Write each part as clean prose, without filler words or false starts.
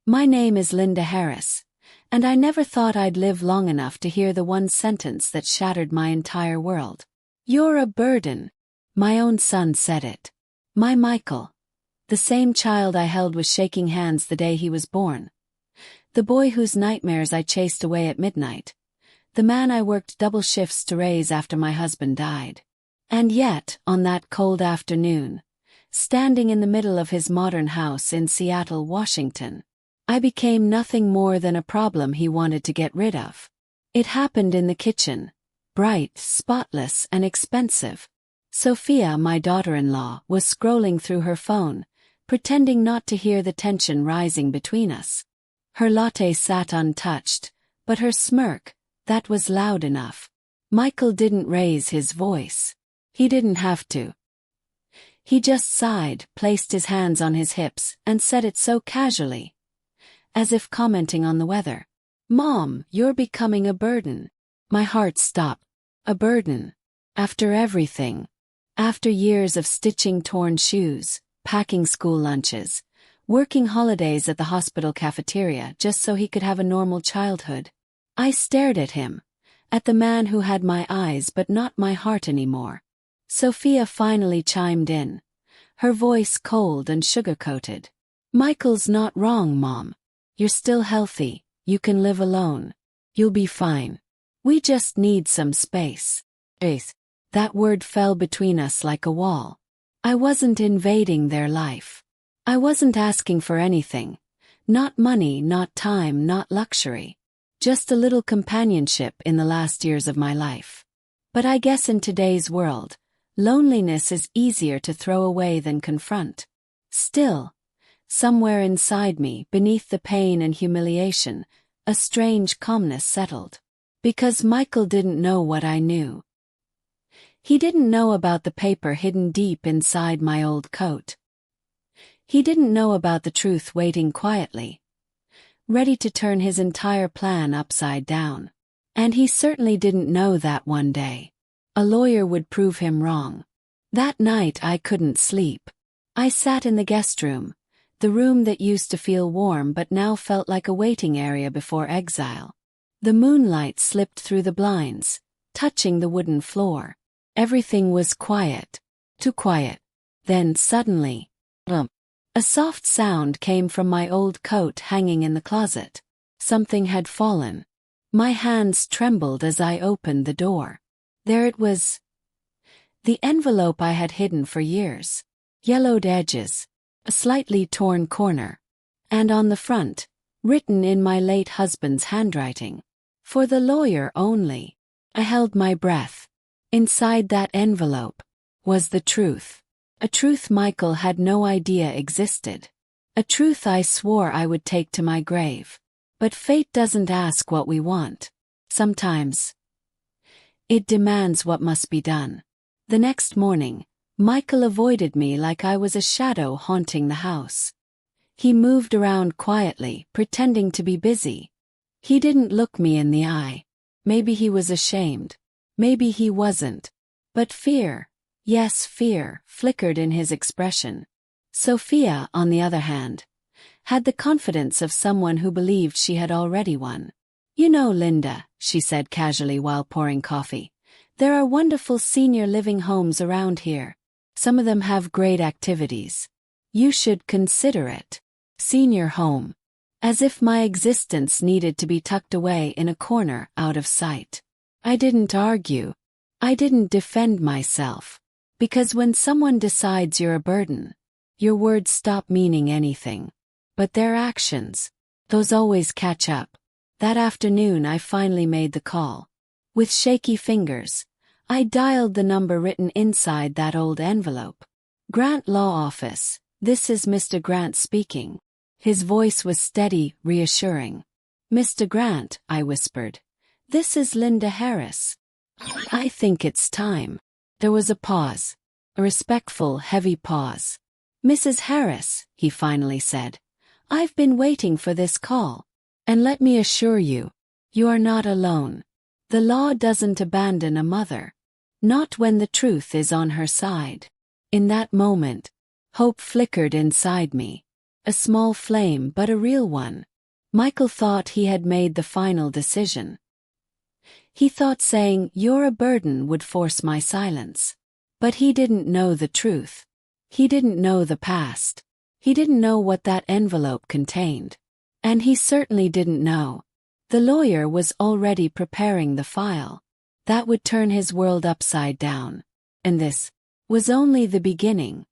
My name is Linda Harris, and I never thought I'd live long enough to hear the one sentence that shattered my entire world. You're a burden. My own son said it. My Michael. The same child I held with shaking hands the day he was born. The boy whose nightmares I chased away at midnight. The man I worked double shifts to raise after my husband died. And yet, on that cold afternoon, standing in the middle of his modern house in Seattle, Washington, I became nothing more than a problem he wanted to get rid of. It happened in the kitchen, bright, spotless, and expensive. Sophia, my daughter-in-law, was scrolling through her phone, pretending not to hear the tension rising between us. Her latte sat untouched, but her smirk, that was loud enough. Michael didn't raise his voice. He didn't have to. He just sighed, placed his hands on his hips, and said it so casually, as if commenting on the weather. Mom, you're becoming a burden. My heart stopped. A burden. After everything. After years of stitching torn shoes, packing school lunches, working holidays at the hospital cafeteria just so he could have a normal childhood. I stared at him, at the man who had my eyes but not my heart anymore. Sophia finally chimed in, her voice cold and sugar-coated. Michael's not wrong, Mom. You're still healthy, you can live alone. You'll be fine. We just need some space. Space. That word fell between us like a wall. I wasn't invading their life. I wasn't asking for anything. Not money, not time, not luxury. Just a little companionship in the last years of my life. But I guess in today's world, loneliness is easier to throw away than confront. Still, somewhere inside me, beneath the pain and humiliation, a strange calmness settled. Because Michael didn't know what I knew. He didn't know about the paper hidden deep inside my old coat. He didn't know about the truth waiting quietly, ready to turn his entire plan upside down. And he certainly didn't know that one day a lawyer would prove him wrong. That night I couldn't sleep. I sat in the guest room, the room that used to feel warm but now felt like a waiting area before exile. The moonlight slipped through the blinds, touching the wooden floor. Everything was quiet. Too quiet. Then suddenly, a soft sound came from my old coat hanging in the closet. Something had fallen. My hands trembled as I opened the door. There it was. The envelope I had hidden for years. Yellowed edges, a slightly torn corner, and on the front, written in my late husband's handwriting. For the lawyer only. I held my breath. Inside that envelope was the truth. A truth Michael had no idea existed. A truth I swore I would take to my grave. But fate doesn't ask what we want. Sometimes it demands what must be done. The next morning, Michael avoided me like I was a shadow haunting the house. He moved around quietly, pretending to be busy. He didn't look me in the eye. Maybe he was ashamed. Maybe he wasn't. But fear, yes, fear, flickered in his expression. Sophia, on the other hand, had the confidence of someone who believed she had already won. You know, Linda, she said casually while pouring coffee, there are wonderful senior living homes around here. Some of them have great activities. You should consider it. Senior home. As if my existence needed to be tucked away in a corner out of sight. I didn't argue. I didn't defend myself. Because when someone decides you're a burden, your words stop meaning anything. But their actions, those always catch up. That afternoon I finally made the call. With shaky fingers, I dialed the number written inside that old envelope. Grant Law Office, this is Mr. Grant speaking. His voice was steady, reassuring. Mr. Grant, I whispered. This is Linda Harris. I think it's time. There was a pause. A respectful, heavy pause. Mrs. Harris, he finally said. I've been waiting for this call. And let me assure you, you are not alone. The law doesn't abandon a mother. Not when the truth is on her side. In that moment, hope flickered inside me. A small flame, but a real one. Michael thought he had made the final decision. He thought saying, "You're a burden," would force my silence. But he didn't know the truth. He didn't know the past. He didn't know what that envelope contained. And he certainly didn't know. The lawyer was already preparing the file. That would turn his world upside down. And this was only the beginning.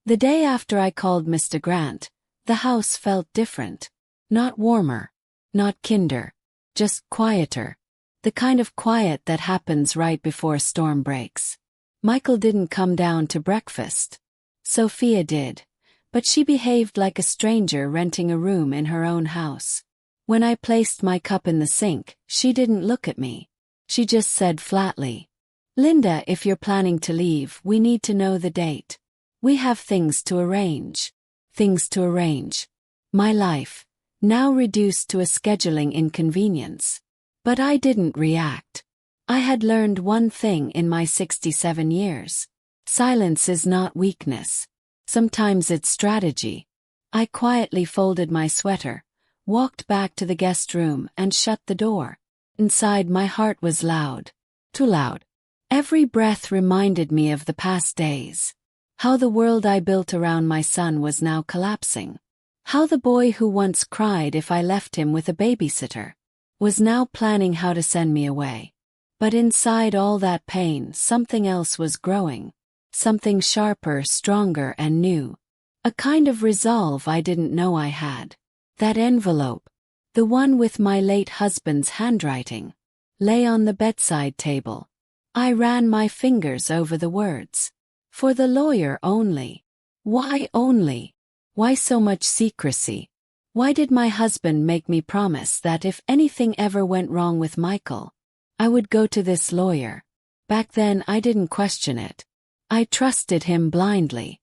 The day after I called Mr. Grant, the house felt different. Not warmer. Not kinder. Just quieter. The kind of quiet that happens right before a storm breaks. Michael didn't come down to breakfast. Sophia did. But she behaved like a stranger renting a room in her own house. When I placed my cup in the sink, she didn't look at me. She just said flatly, "Linda, if you're planning to leave, we need to know the date. We have things to arrange." Things to arrange. My life, now reduced to a scheduling inconvenience. But I didn't react. I had learned one thing in my 67 years. Silence is not weakness. Sometimes it's strategy. I quietly folded my sweater, walked back to the guest room and shut the door. Inside, my heart was loud. Too loud. Every breath reminded me of the past days. How the world I built around my son was now collapsing. How the boy who once cried if I left him with a babysitter was now planning how to send me away. But inside all that pain, something else was growing. Something sharper, stronger, and new. A kind of resolve I didn't know I had. That envelope, the one with my late husband's handwriting, lay on the bedside table. I ran my fingers over the words. For the lawyer only. Why only? Why so much secrecy? Why did my husband make me promise that if anything ever went wrong with Michael, I would go to this lawyer? Back then I didn't question it. I trusted him blindly.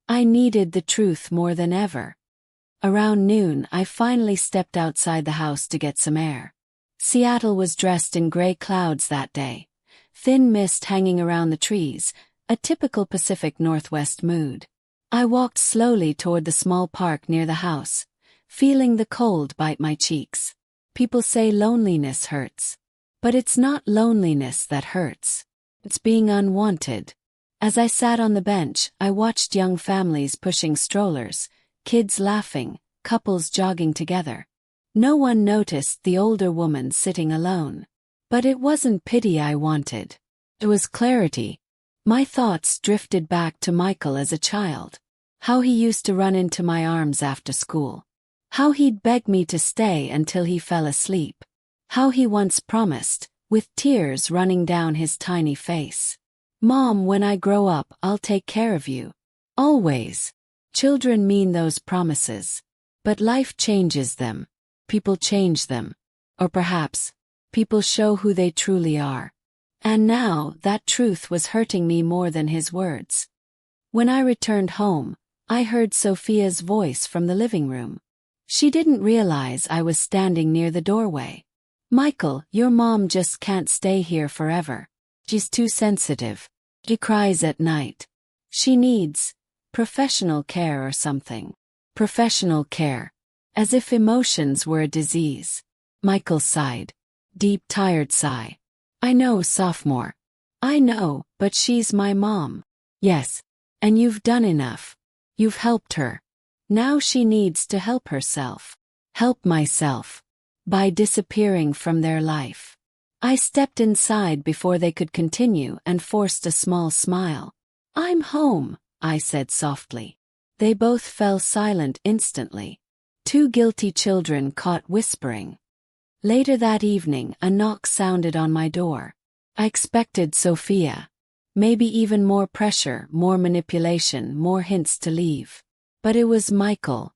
I needed the truth more than ever. Around noon, I finally stepped outside the house to get some air. Seattle was dressed in gray clouds that day. Thin mist hanging around the trees, a typical Pacific Northwest mood. I walked slowly toward the small park near the house, feeling the cold bite my cheeks. People say loneliness hurts. But it's not loneliness that hurts. It's being unwanted. As I sat on the bench, I watched young families pushing strollers, kids laughing, couples jogging together. No one noticed the older woman sitting alone. But it wasn't pity I wanted. It was clarity. My thoughts drifted back to Michael as a child. How he used to run into my arms after school. How he'd beg me to stay until he fell asleep. How he once promised, with tears running down his tiny face, "Mom, when I grow up, I'll take care of you. Always." Children mean those promises. But life changes them. People change them. Or perhaps, people show who they truly are. And now, that truth was hurting me more than his words. When I returned home, I heard Sophia's voice from the living room. She didn't realize I was standing near the doorway. "Michael, your mom just can't stay here forever. She's too sensitive. She cries at night. She needs professional care or something." Professional care. As if emotions were a disease. Michael sighed. Deep, tired sigh. "I know, sophomore. I know, but she's my mom." "Yes. And you've done enough. You've helped her. Now she needs to help herself." Help myself. By disappearing from their life. I stepped inside before they could continue and forced a small smile. "I'm home," I said softly. They both fell silent instantly. Two guilty children caught whispering. Later that evening, a knock sounded on my door. I expected Sophia. Maybe even more pressure, more manipulation, more hints to leave. But it was Michael.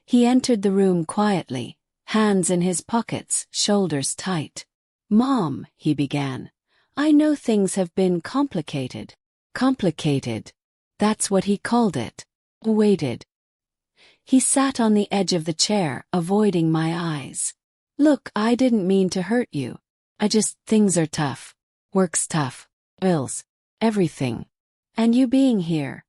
He entered the room quietly, hands in his pockets, shoulders tight. "Mom," he began, "I know things have been complicated." Complicated. That's what he called it. Waited. He sat on the edge of the chair, avoiding my eyes. "Look, I didn't mean to hurt you. Things are tough. Work's tough. Bills. Everything. And you being here.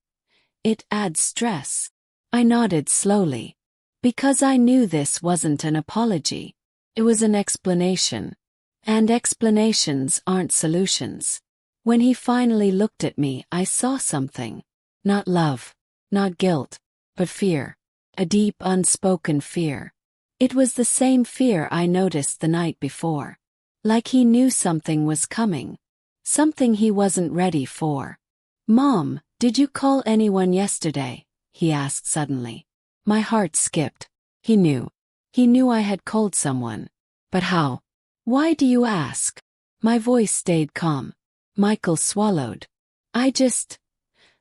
It adds stress." I nodded slowly. Because I knew this wasn't an apology. It was an explanation. And explanations aren't solutions. When he finally looked at me, I saw something. Not love. Not guilt. But fear. A deep, unspoken fear. It was the same fear I noticed the night before. Like he knew something was coming. Something he wasn't ready for. "Mom, did you call anyone yesterday?" he asked suddenly. My heart skipped. He knew. He knew I had called someone. But how? "Why do you ask?" My voice stayed calm. Michael swallowed. "I just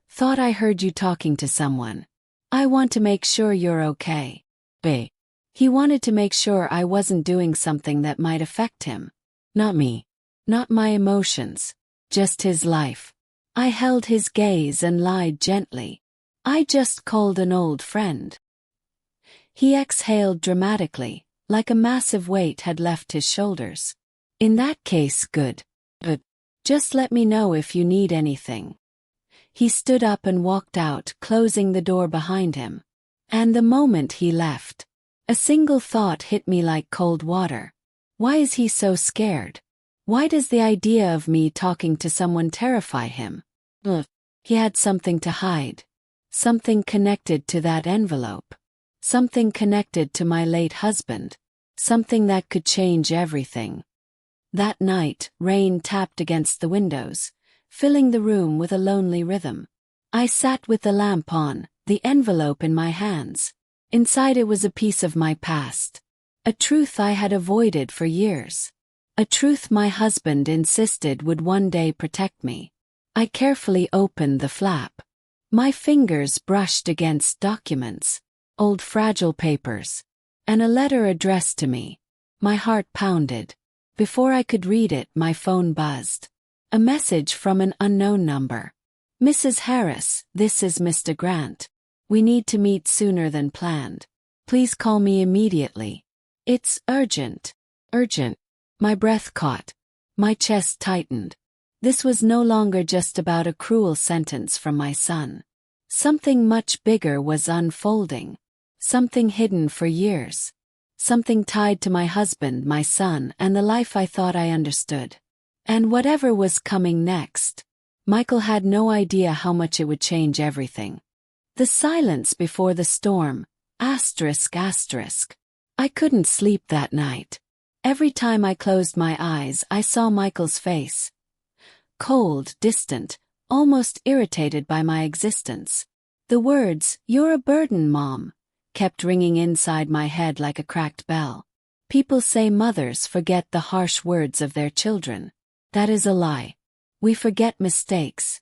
thought I heard you talking to someone. I want to make sure you're okay." Bae. He wanted to make sure I wasn't doing something that might affect him. Not me. Not my emotions. Just his life. I held his gaze and lied gently. "I just called an old friend." He exhaled dramatically, like a massive weight had left his shoulders. "In that case, good. But just let me know if you need anything." He stood up and walked out, closing the door behind him. And the moment he left, a single thought hit me like cold water. Why is he so scared? Why does the idea of me talking to someone terrify him? Ugh. He had something to hide. Something connected to that envelope. Something connected to my late husband. Something that could change everything. That night, rain tapped against the windows, filling the room with a lonely rhythm. I sat with the lamp on, the envelope in my hands. Inside it was a piece of my past. A truth I had avoided for years. A truth my husband insisted would one day protect me. I carefully opened the flap. My fingers brushed against documents, old fragile papers, and a letter addressed to me. My heart pounded. Before I could read it, my phone buzzed. A message from an unknown number. "Mrs. Harris, this is Mr. Grant. We need to meet sooner than planned. Please call me immediately. It's urgent." Urgent. My breath caught. My chest tightened. This was no longer just about a cruel sentence from my son. Something much bigger was unfolding. Something hidden for years. Something tied to my husband, my son, and the life I thought I understood. And whatever was coming next, Michael had no idea how much it would change everything. The silence before the storm, asterisk asterisk. I couldn't sleep that night. Every time I closed my eyes, I saw Michael's face. Cold, distant, almost irritated by my existence. The words, "You're a burden, Mom," kept ringing inside my head like a cracked bell. People say mothers forget the harsh words of their children. That is a lie. We forget mistakes.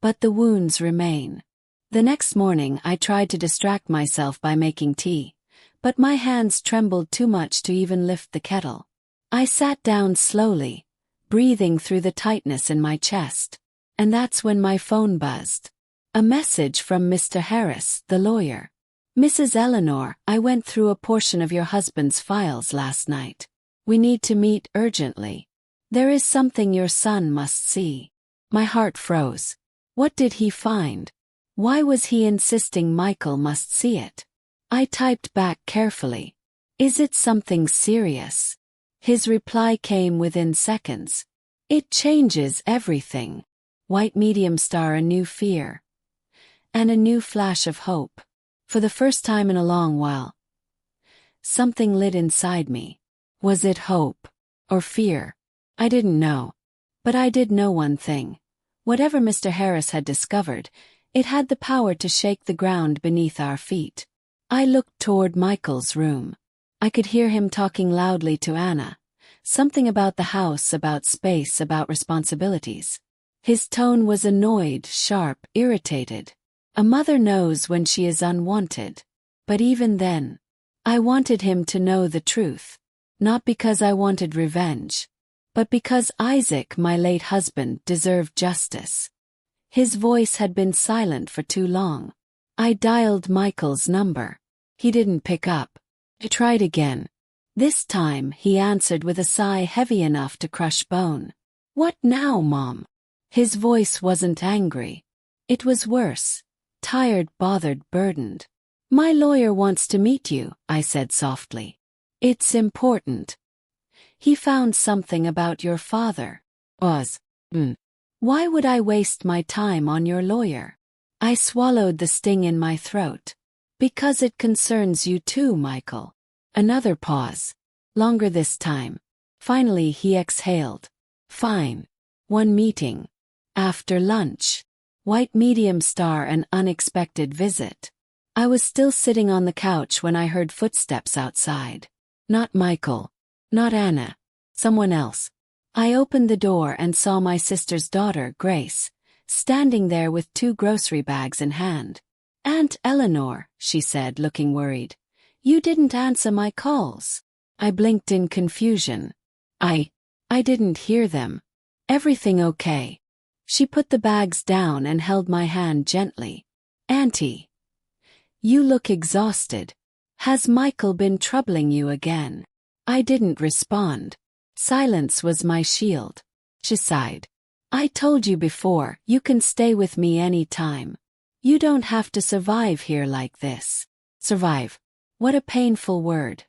But the wounds remain. The next morning I tried to distract myself by making tea, but my hands trembled too much to even lift the kettle. I sat down slowly, breathing through the tightness in my chest. And that's when my phone buzzed. A message from Mr. Harris, the lawyer. "Mrs. Eleanor, I went through a portion of your husband's files last night. We need to meet urgently. There is something your son must see." My heart froze. What did he find? Why was he insisting Michael must see it? I typed back carefully. "Is it something serious?" His reply came within seconds. "It changes everything." White medium star, a new fear. And a new flash of hope. For the first time in a long while, something lit inside me. Was it hope? Or fear? I didn't know. But I did know one thing. Whatever Mr. Harris had discovered, it had the power to shake the ground beneath our feet. I looked toward Michael's room. I could hear him talking loudly to Anna. Something about the house, about space, about responsibilities. His tone was annoyed, sharp, irritated. A mother knows when she is unwanted. But even then, I wanted him to know the truth. Not because I wanted revenge, but because Isaac, my late husband, deserved justice. His voice had been silent for too long. I dialed Michael's number. He didn't pick up. I tried again. This time he answered with a sigh heavy enough to crush bone. "What now, Mom?" His voice wasn't angry. It was worse. tired, bothered, burdened. My lawyer wants to meet you, I said softly. It's important. He found something about your father. Why would I waste my time on your lawyer? I swallowed the sting in my throat. Because it concerns you too, Michael. Another pause. Longer this time. Finally he exhaled. Fine. One meeting. After lunch. White medium star, an unexpected visit. I was still sitting on the couch when I heard footsteps outside. Not Michael. Not Anna. Someone else. I opened the door and saw my sister's daughter, Grace, standing there with 2 grocery bags in hand. Aunt Eleanor, she said, looking worried. You didn't answer my calls. I blinked in confusion. I didn't hear them. Everything okay? She put the bags down and held my hand gently. Auntie. You look exhausted. Has Michael been troubling you again? I didn't respond. Silence was my shield. She sighed. I told you before, you can stay with me any time. You don't have to survive here like this. Survive. What a painful word.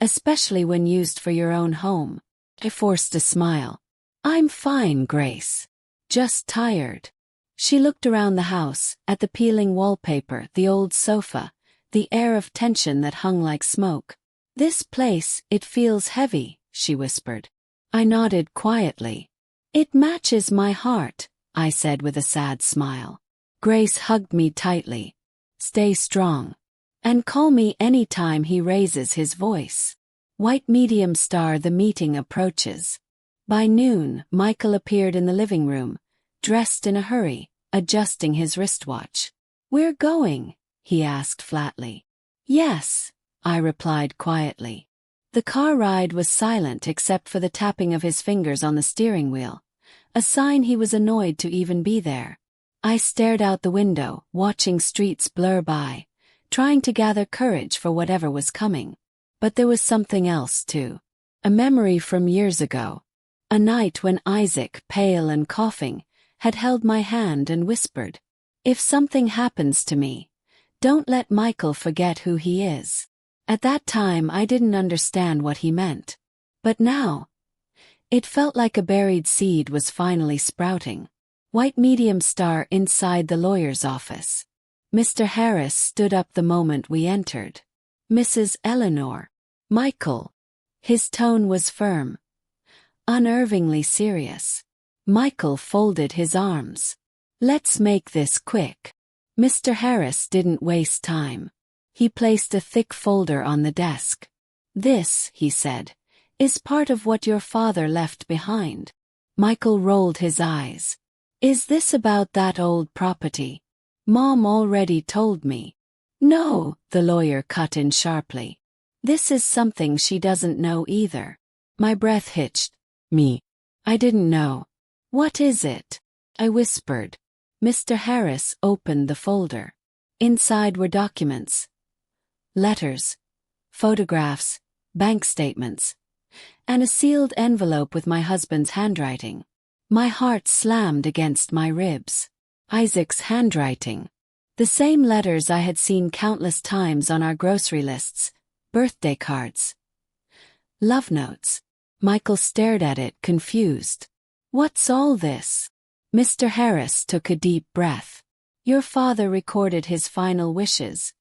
Especially when used for your own home. I forced a smile. I'm fine, Grace. Just tired. She looked around the house, at the peeling wallpaper, the old sofa, the air of tension that hung like smoke. This place, it feels heavy, she whispered. I nodded quietly. It matches my heart, I said with a sad smile. Grace hugged me tightly. Stay strong. And call me any time he raises his voice. White medium star, the meeting approaches. By noon, Michael appeared in the living room, dressed in a hurry, adjusting his wristwatch. We're going, he asked flatly. Yes, I replied quietly. The car ride was silent except for the tapping of his fingers on the steering wheel, a sign he was annoyed to even be there. I stared out the window, watching streets blur by, trying to gather courage for whatever was coming. But there was something else too. A memory from years ago. A night when Isaac, pale and coughing, had held my hand and whispered, If something happens to me, don't let Michael forget who he is. At that time I didn't understand what he meant. But now, it felt like a buried seed was finally sprouting. White medium star inside the lawyer's office. Mr. Harris stood up the moment we entered. Mrs. Eleanor. Michael. His tone was firm. Unnervingly serious. Michael folded his arms. Let's make this quick. Mr. Harris didn't waste time. He placed a thick folder on the desk. This, he said, is part of what your father left behind. Michael rolled his eyes. Is this about that old property? Mom already told me. No, the lawyer cut in sharply. This is something she doesn't know either. My breath hitched. Me. I didn't know. What is it? I whispered. Mr. Harris opened the folder. Inside were documents. Letters. Photographs. Bank statements. And a sealed envelope with my husband's handwriting. My heart slammed against my ribs. Isaac's handwriting. The same letters I had seen countless times on our grocery lists, birthday cards. Love notes. Michael stared at it, confused. What's all this? Mr. Harris took a deep breath. Your father recorded his final wishes,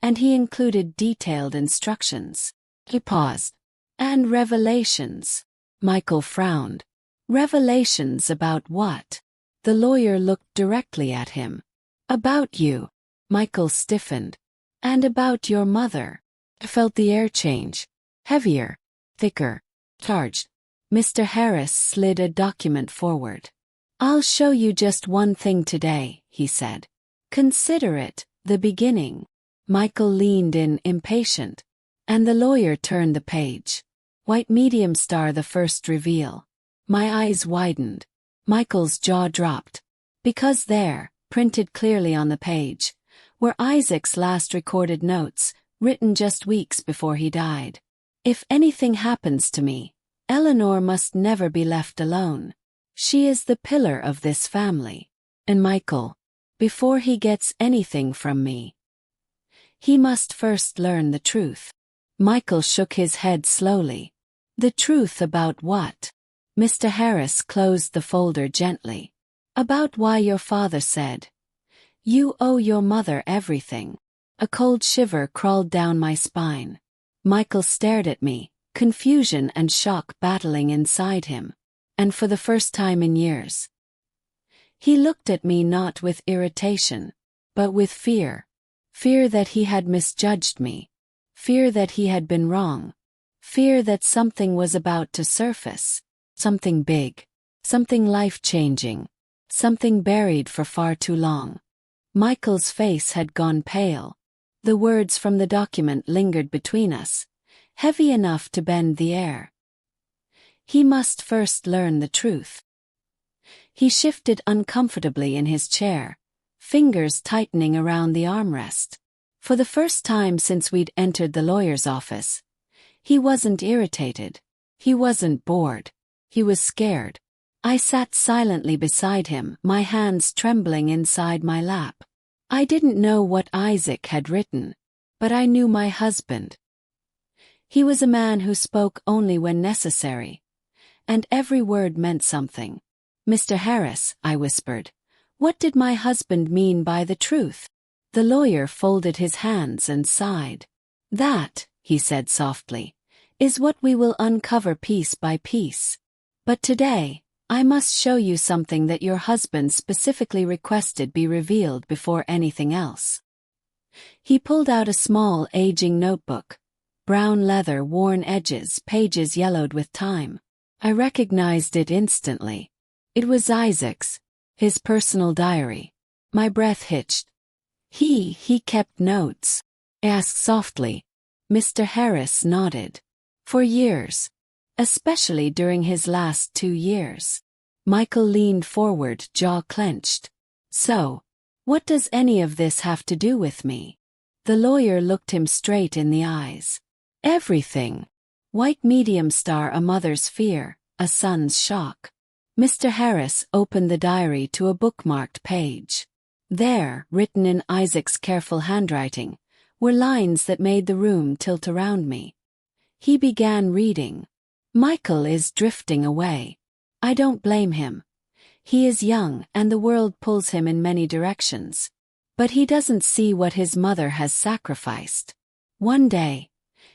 and he included detailed instructions. He paused. And revelations. Michael frowned. Revelations about what? The lawyer looked directly at him. About you. Michael stiffened. And about your mother. I felt the air change. Heavier. Thicker. Charged. Mr. Harris slid a document forward. I'll show you just one thing today, he said. Consider it the beginning. Michael leaned in, impatient. And the lawyer turned the page. White medium star, the first reveal. My eyes widened. Michael's jaw dropped. Because there, printed clearly on the page, were Isaac's last recorded notes, written just weeks before he died. If anything happens to me, Eleanor must never be left alone. She is the pillar of this family. And Michael, Before he gets anything from me, he must first learn the truth. Michael shook his head slowly. The truth about what? Mr. Harris closed the folder gently. About why your father said, "You owe your mother everything." A cold shiver crawled down my spine. Michael stared at me, confusion and shock battling inside him. And for the first time in years, he looked at me not with irritation, but with fear. Fear that he had misjudged me. Fear that he had been wrong. Fear that something was about to surface. Something big. Something life-changing. Something buried for far too long. Michael's face had gone pale. The words from the document lingered between us, heavy enough to bend the air. He must first learn the truth. He shifted uncomfortably in his chair, fingers tightening around the armrest. For the first time since we'd entered the lawyer's office, he wasn't irritated. He wasn't bored. He was scared. I sat silently beside him, my hands trembling inside my lap. I didn't know what Isaac had written, but I knew my husband. He was a man who spoke only when necessary, and every word meant something. "Mr. Harris," I whispered, "what did my husband mean by the truth?" The lawyer folded his hands and sighed. "That," he said softly, "is what we will uncover piece by piece. But today, I must show you something that your husband specifically requested be revealed before anything else." He pulled out a small, aging notebook. Brown leather, worn edges, pages yellowed with time. I recognized it instantly. It was Isaac's, his personal diary. My breath hitched. He kept notes. I asked softly. Mr. Harris nodded. For years. Especially during his last 2 years. Michael leaned forward, jaw clenched. "So, what does any of this have to do with me?" The lawyer looked him straight in the eyes. "Everything. White medium star, a mother's fear, a son's shock." Mr. Harris opened the diary to a bookmarked page. There, written in Isaac's careful handwriting, were lines that made the room tilt around me. He began reading. "Michael is drifting away. I don't blame him. He is young and the world pulls him in many directions. But he doesn't see what his mother has sacrificed. One day,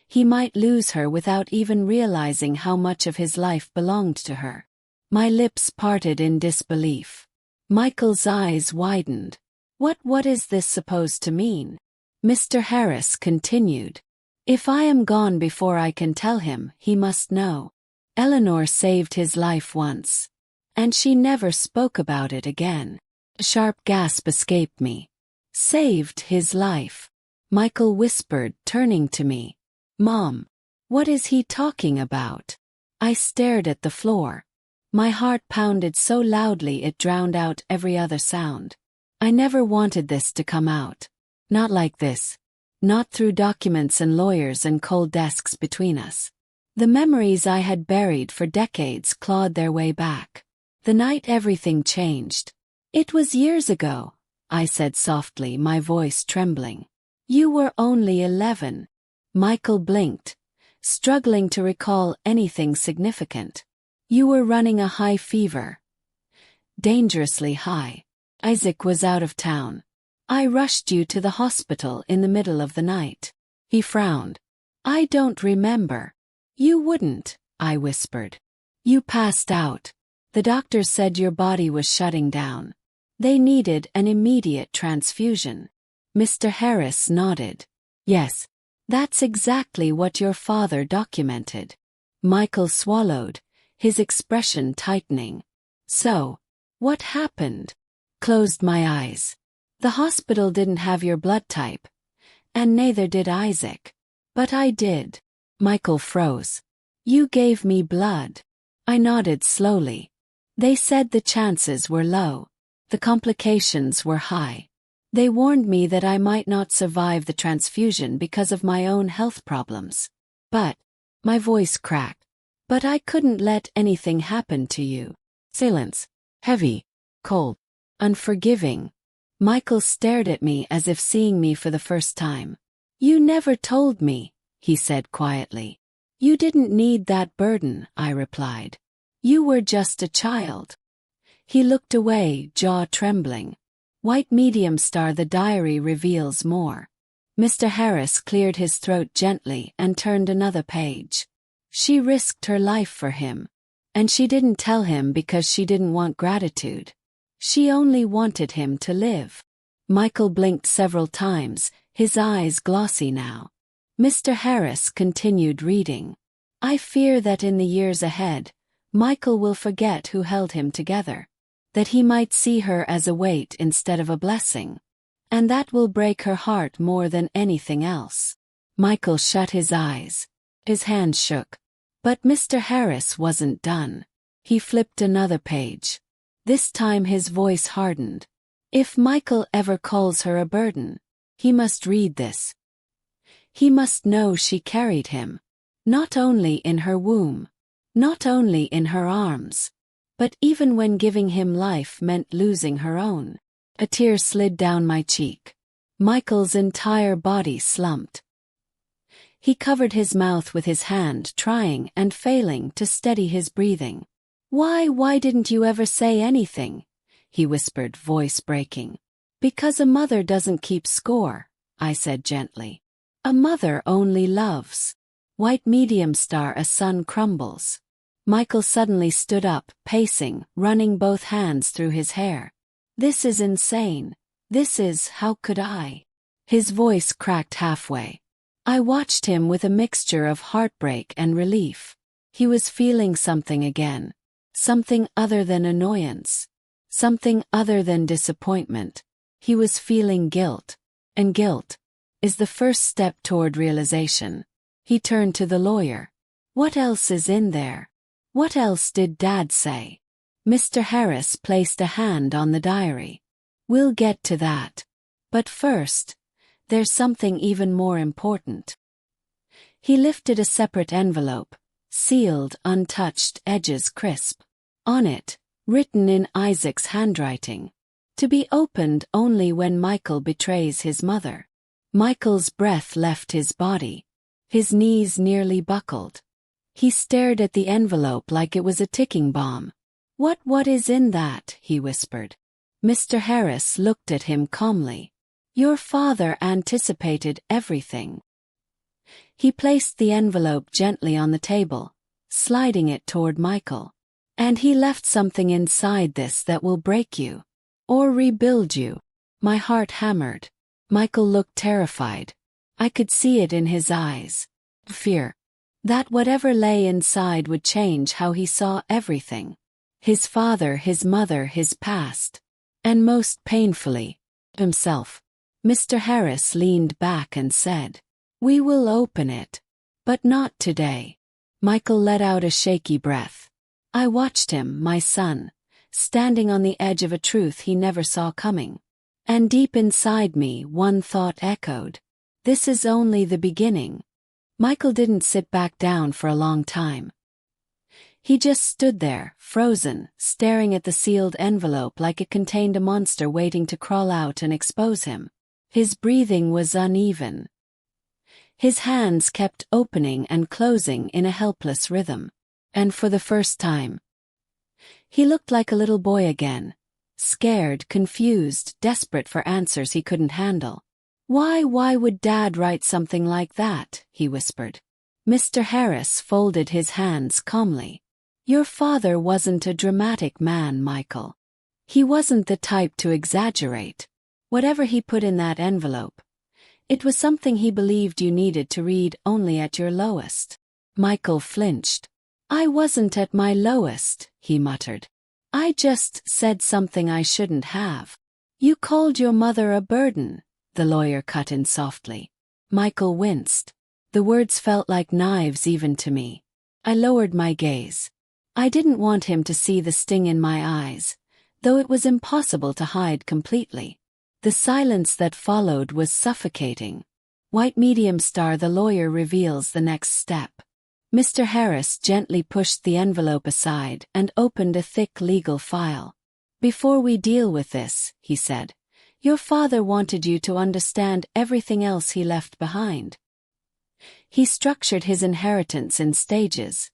he might lose her without even realizing how much of his life belonged to her." My lips parted in disbelief. Michael's eyes widened. What is this supposed to mean?" Mr. Harris continued. "If I am gone before I can tell him, he must know. Eleanor saved his life once. And she never spoke about it again." A sharp gasp escaped me. "Saved his life," Michael whispered, turning to me. "Mom, what is he talking about?" I stared at the floor. My heart pounded so loudly it drowned out every other sound. I never wanted this to come out. Not like this. Not through documents and lawyers and cold desks between us. The memories I had buried for decades clawed their way back. The night everything changed. "It was years ago," I said softly, my voice trembling. "You were only 11. Michael blinked, struggling to recall anything significant. "You were running a high fever. Dangerously high. Isaac was out of town. I rushed you to the hospital in the middle of the night." He frowned. "I don't remember." "You wouldn't," I whispered. "You passed out. The doctors said your body was shutting down. They needed an immediate transfusion." Mr. Harris nodded. "Yes, that's exactly what your father documented." Michael swallowed, his expression tightening. "So, what happened?" Closed my eyes. "The hospital didn't have your blood type. And neither did Isaac. But I did." Michael froze. "You gave me blood." I nodded slowly. "They said the chances were low. The complications were high. They warned me that I might not survive the transfusion because of my own health problems. But," my voice cracked, "but I couldn't let anything happen to you." Silence. Heavy. Cold. Unforgiving. Michael stared at me as if seeing me for the first time. "You never told me," he said quietly. "You didn't need that burden," I replied. "You were just a child." He looked away, jaw trembling. White medium star, the diary reveals more. Mr. Harris cleared his throat gently and turned another page. She risked her life for him. And she didn't tell him because she didn't want gratitude. She only wanted him to live. Michael blinked several times, his eyes glossy now. Mr. Harris continued reading. "I fear that in the years ahead, Michael will forget who held him together. That he might see her as a weight instead of a blessing. And that will break her heart more than anything else." Michael shut his eyes. His hands shook. But Mr. Harris wasn't done. He flipped another page. This time his voice hardened. "If Michael ever calls her a burden, he must read this. He must know she carried him. Not only in her womb. Not only in her arms. But even when giving him life meant losing her own." A tear slid down my cheek. Michael's entire body slumped. He covered his mouth with his hand, trying and failing to steady his breathing. Why didn't you ever say anything?" he whispered, voice breaking. "Because a mother doesn't keep score," I said gently. "A mother only loves. White medium star, a son crumbles." Michael suddenly stood up, pacing, running both hands through his hair. "This is insane. This is, how could I?" His voice cracked halfway. I watched him with a mixture of heartbreak and relief. He was feeling something again. Something other than annoyance. Something other than disappointment. He was feeling guilt. And guilt is the first step toward realization. He turned to the lawyer. "What else is in there? What else did Dad say?" Mr. Harris placed a hand on the diary. "We'll get to that. But first, there's something even more important." He lifted a separate envelope, sealed, untouched, edges crisp. On it, written in Isaac's handwriting. "To be opened only when Michael betrays his mother." Michael's breath left his body. His knees nearly buckled. He stared at the envelope like it was a ticking bomb. What is in that?" he whispered. Mr. Harris looked at him calmly. "Your father anticipated everything." He placed the envelope gently on the table, sliding it toward Michael. "And he left something inside this that will break you. Or rebuild you." My heart hammered. Michael looked terrified. I could see it in his eyes. Fear. That whatever lay inside would change how he saw everything. His father, his mother, his past. And most painfully, himself. Mr. Harris leaned back and said, "We will open it. But not today." Michael let out a shaky breath. I watched him, my son, standing on the edge of a truth he never saw coming. And deep inside me, one thought echoed. This is only the beginning. Michael didn't sit back down for a long time. He just stood there, frozen, staring at the sealed envelope like it contained a monster waiting to crawl out and expose him. His breathing was uneven. His hands kept opening and closing in a helpless rhythm. And for the first time, he looked like a little boy again. Scared, confused, desperate for answers he couldn't handle. Why would Dad write something like that?" he whispered. Mr. Harris folded his hands calmly. "Your father wasn't a dramatic man, Michael. He wasn't the type to exaggerate. Whatever he put in that envelope, it was something he believed you needed to read only at your lowest." Michael flinched. "I wasn't at my lowest," he muttered. "I just said something I shouldn't have." "You called your mother a burden," the lawyer cut in softly. Michael winced. The words felt like knives even to me. I lowered my gaze. I didn't want him to see the sting in my eyes, though it was impossible to hide completely. The silence that followed was suffocating. White medium star, the lawyer reveals the next step. Mr. Harris gently pushed the envelope aside and opened a thick legal file. "Before we deal with this," he said, Your father wanted you to understand everything else he left behind. He structured his inheritance in stages.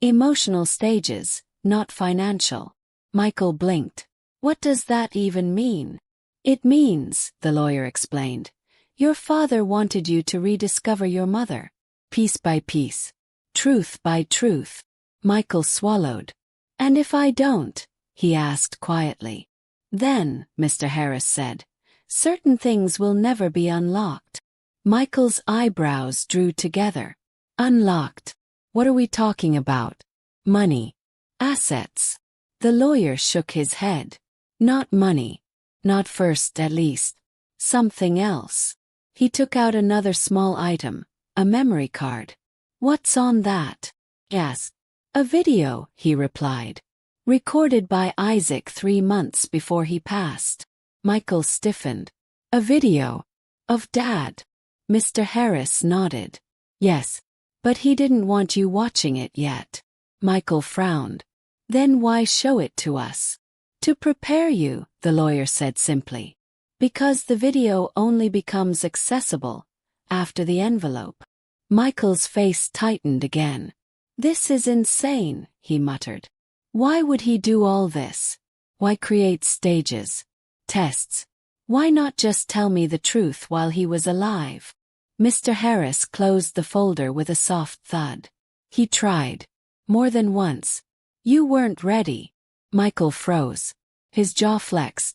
Emotional stages, not financial. Michael blinked. What does that even mean? It means, the lawyer explained, your father wanted you to rediscover your mother. Piece by piece. Truth by truth. Michael swallowed. And if I don't? He asked quietly. Then, Mr. Harris said, certain things will never be unlocked. Michael's eyebrows drew together. Unlocked? What are we talking about? Money. Assets. The lawyer shook his head. Not money. Not first, at least. Something else. He took out another small item, a memory card. What's on that? Yes. A video, he replied. Recorded by Isaac 3 months before he passed. Michael stiffened. A video? Of Dad? Mr. Harris nodded. Yes. But he didn't want you watching it yet. Michael frowned. Then why show it to us? To prepare you, the lawyer said simply. Because the video only becomes accessible after the envelope. Michael's face tightened again. This is insane, he muttered. Why would he do all this? Why create stages? Tests? Why not just tell me the truth while he was alive? Mr. Harris closed the folder with a soft thud. He tried. More than once. You weren't ready. Michael froze. His jaw flexed.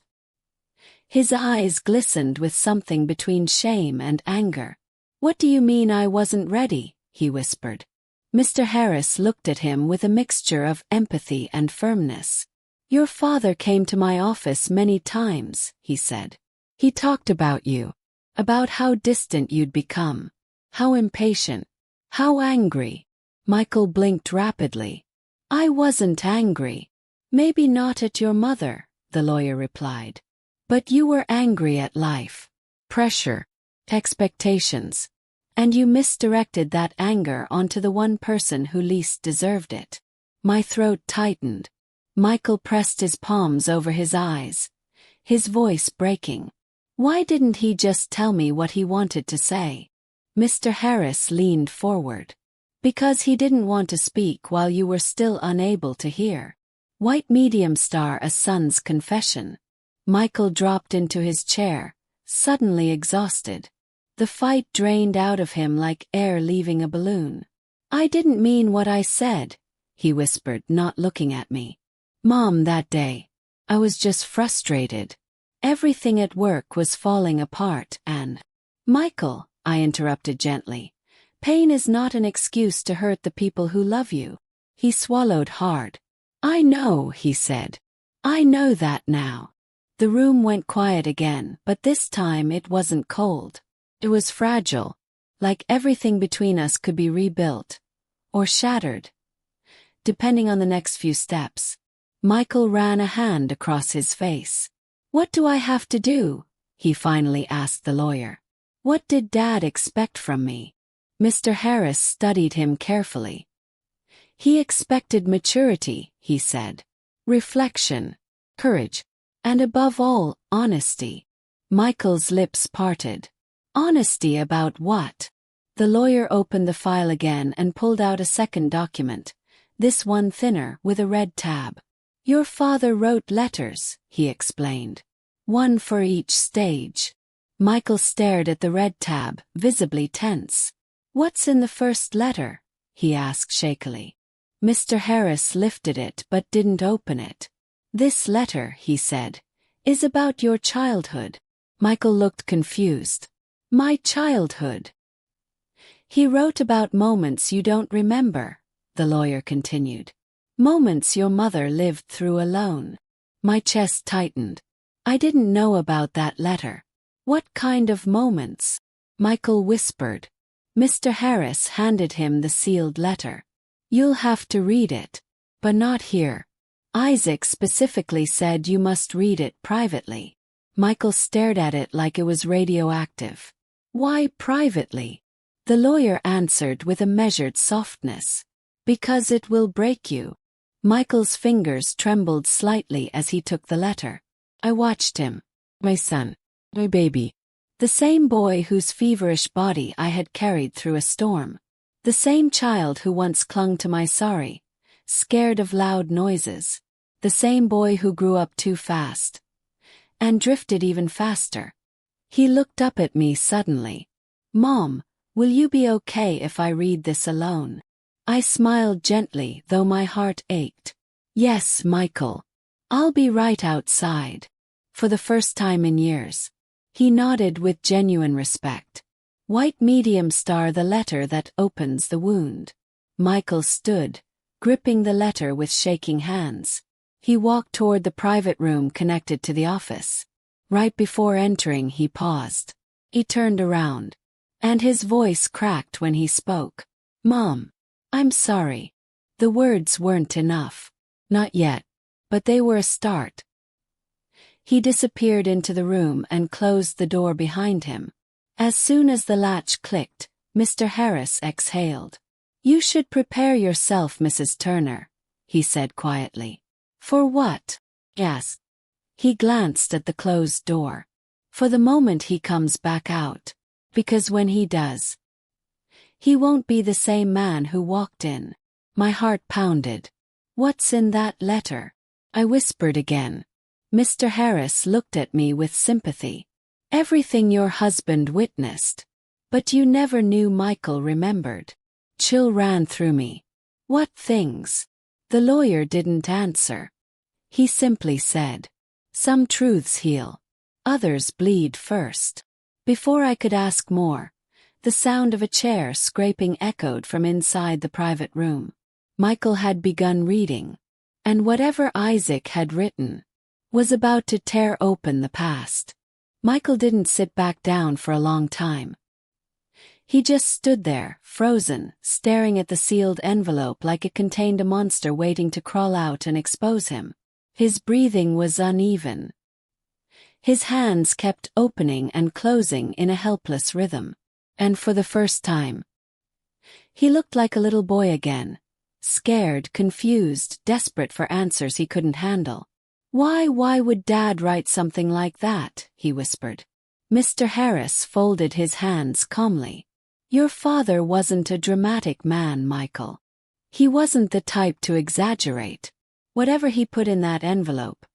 His eyes glistened with something between shame and anger. What do you mean I wasn't ready? He whispered. Mr. Harris looked at him with a mixture of empathy and firmness. Your father came to my office many times, he said. He talked about you. About how distant you'd become. How impatient. How angry. Michael blinked rapidly. I wasn't angry. Maybe not at your mother, the lawyer replied. But you were angry at life. Pressure. Expectations. And you misdirected that anger onto the one person who least deserved it. My throat tightened. Michael pressed his palms over his eyes, his voice breaking. Why didn't he just tell me what he wanted to say? Mr. Harris leaned forward. Because he didn't want to speak while you were still unable to hear. White medium star, a son's confession. Michael dropped into his chair, suddenly exhausted. The fight drained out of him like air leaving a balloon. I didn't mean what I said, he whispered, not looking at me. Mom, that day. I was just frustrated. Everything at work was falling apart and… Michael, I interrupted gently. Pain is not an excuse to hurt the people who love you. He swallowed hard. I know, he said. I know that now. The room went quiet again, but this time it wasn't cold. It was fragile, like everything between us could be rebuilt. Or shattered. Depending on the next few steps. Michael ran a hand across his face. What do I have to do? He finally asked the lawyer. What did Dad expect from me? Mr. Harris studied him carefully. He expected maturity, he said. Reflection. Courage. And above all, honesty. Michael's lips parted. Honesty about what? The lawyer opened the file again and pulled out a second document, this one thinner with a red tab. Your father wrote letters, he explained. One for each stage. Michael stared at the red tab, visibly tense. What's in the first letter? He asked shakily. Mr. Harris lifted it but didn't open it. This letter, he said, is about your childhood. Michael looked confused. My childhood. He wrote about moments you don't remember, the lawyer continued. Moments your mother lived through alone. My chest tightened. I didn't know about that letter. What kind of moments? Michael whispered. Mr. Harris handed him the sealed letter. You'll have to read it. But not here. Isaac specifically said you must read it privately. Michael stared at it like it was radioactive. Why privately? The lawyer answered with a measured softness. Because it will break you. Michael's fingers trembled slightly as he took the letter. I watched him. My son. My baby. The same boy whose feverish body I had carried through a storm. The same child who once clung to my sari, scared of loud noises. The same boy who grew up too fast. And drifted even faster. He looked up at me suddenly. Mom, will you be okay if I read this alone? I smiled gently, though my heart ached. Yes, Michael. I'll be right outside. For the first time in years. He nodded with genuine respect. White medium star, the letter that opens the wound. Michael stood, gripping the letter with shaking hands. He walked toward the private room connected to the office. Right before entering, he paused. He turned around. And his voice cracked when he spoke. Mom. I'm sorry. The words weren't enough. Not yet. But they were a start. He disappeared into the room and closed the door behind him. As soon as the latch clicked, Mr. Harris exhaled. You should prepare yourself, Mrs. Turner, he said quietly. For what? Yes. He glanced at the closed door. For the moment he comes back out. Because when he does, he won't be the same man who walked in. My heart pounded. What's in that letter? I whispered again. Mr. Harris looked at me with sympathy. Everything your husband witnessed. But you never knew Michael remembered. Chill ran through me. What things? The lawyer didn't answer. He simply said, some truths heal. Others bleed first. Before I could ask more, the sound of a chair scraping echoed from inside the private room. Michael had begun reading. And whatever Isaac had written was about to tear open the past. Michael didn't sit back down for a long time. He just stood there, frozen, staring at the sealed envelope like it contained a monster waiting to crawl out and expose him. His breathing was uneven. His hands kept opening and closing in a helpless rhythm. And for the first time, he looked like a little boy again. Scared, confused, desperate for answers he couldn't handle. Why would Dad write something like that? He whispered. Mr. Harris folded his hands calmly. Your father wasn't a dramatic man, Michael. He wasn't the type to exaggerate. Whatever he put in that envelope,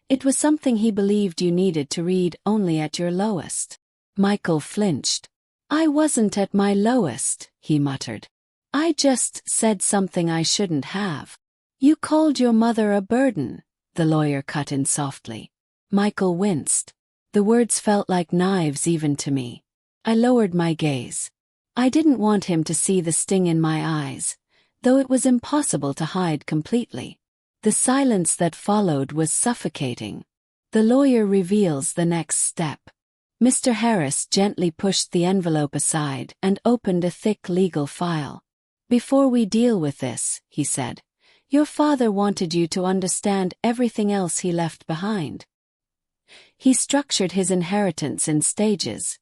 it was something he believed you needed to read only at your lowest. Michael flinched. I wasn't at my lowest, he muttered. I just said something I shouldn't have. You called your mother a burden, the lawyer cut in softly. Michael winced. The words felt like knives even to me. I lowered my gaze. I didn't want him to see the sting in my eyes, though it was impossible to hide completely. The silence that followed was suffocating. The lawyer reveals the next step. Mr. Harris gently pushed the envelope aside and opened a thick legal file. Before we deal with this, he said, your father wanted you to understand everything else he left behind. He structured his inheritance in stages.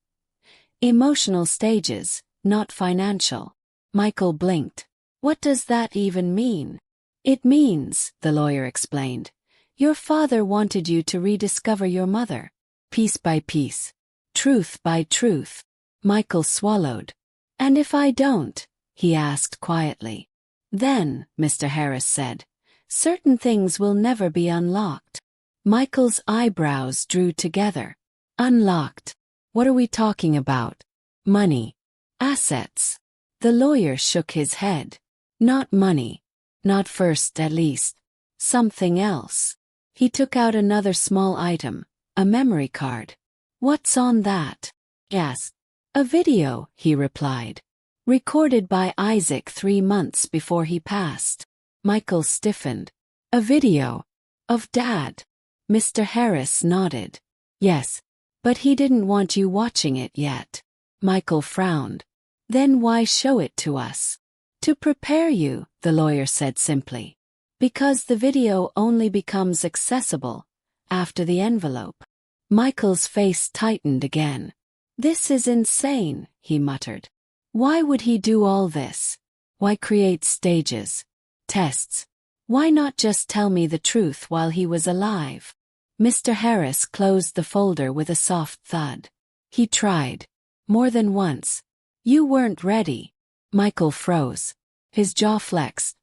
Emotional stages, not financial. Michael blinked. What does that even mean? It means, the lawyer explained, your father wanted you to rediscover your mother. Piece by piece. Truth by truth. Michael swallowed. And if I don't? He asked quietly. Then, Mr. Harris said, certain things will never be unlocked. Michael's eyebrows drew together. Unlocked? What are we talking about? Money. Assets. The lawyer shook his head. Not money. Not first, at least. Something else. He took out another small item, a memory card. What's on that? Asked. A video, he replied. Recorded by Isaac 3 months before he passed. Michael stiffened. A video? Of Dad? Mr. Harris nodded. Yes. But he didn't want you watching it yet. Michael frowned. Then why show it to us? To prepare you, the lawyer said simply. Because the video only becomes accessible after the envelope. Michael's face tightened again. This is insane, he muttered. Why would he do all this? Why create stages? Tests? Why not just tell me the truth while he was alive? Mr. Harris closed the folder with a soft thud. He tried. More than once. You weren't ready. Michael froze. His jaw flexed.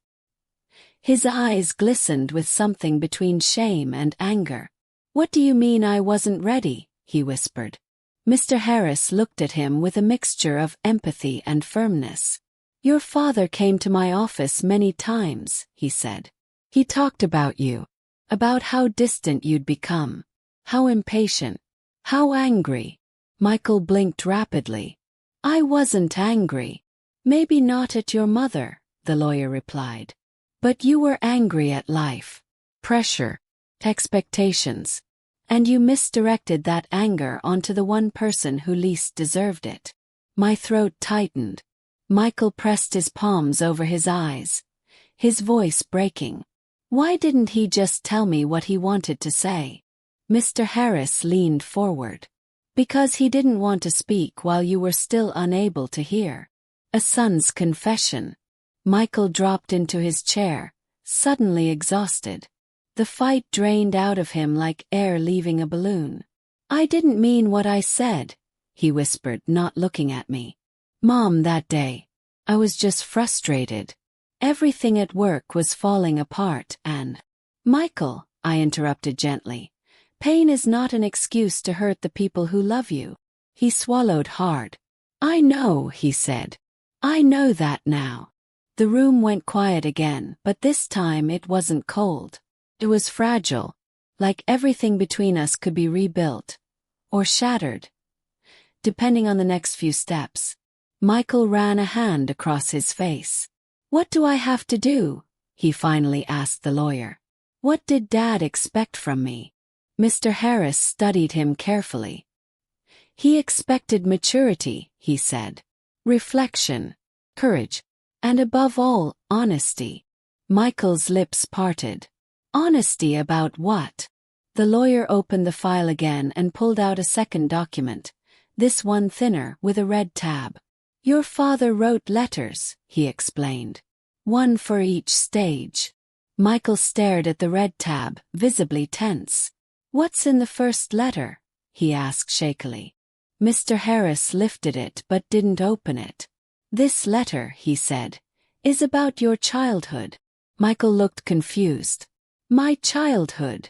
His eyes glistened with something between shame and anger. What do you mean I wasn't ready? He whispered. Mr. Harris looked at him with a mixture of empathy and firmness. Your father came to my office many times, he said. He talked about you. About how distant you'd become. How impatient. How angry. Michael blinked rapidly. I wasn't angry. Maybe not at your mother, the lawyer replied. But you were angry at life. Pressure. Expectations. And you misdirected that anger onto the one person who least deserved it. My throat tightened. Michael pressed his palms over his eyes, his voice breaking. Why didn't he just tell me what he wanted to say? Mr. Harris leaned forward. Because he didn't want to speak while you were still unable to hear. A son's confession. Michael dropped into his chair, suddenly exhausted. The fight drained out of him like air leaving a balloon. I didn't mean what I said, he whispered, not looking at me. Mom, that day. I was just frustrated. Everything at work was falling apart and… Michael, I interrupted gently. Pain is not an excuse to hurt the people who love you. He swallowed hard. I know, he said. I know that now. The room went quiet again, but this time it wasn't cold. It was fragile, like everything between us could be rebuilt. Or shattered. Depending on the next few steps. Michael ran a hand across his face. What do I have to do? He finally asked the lawyer. What did Dad expect from me? Mr. Harris studied him carefully. He expected maturity, he said. Reflection. Courage. And above all, honesty. Michael's lips parted. Honesty about what? The lawyer opened the file again and pulled out a second document, this one thinner with a red tab. Your father wrote letters, he explained. One for each stage. Michael stared at the red tab, visibly tense. What's in the first letter? He asked shakily. Mr. Harris lifted it but didn't open it. This letter, he said, is about your childhood. Michael looked confused. My childhood.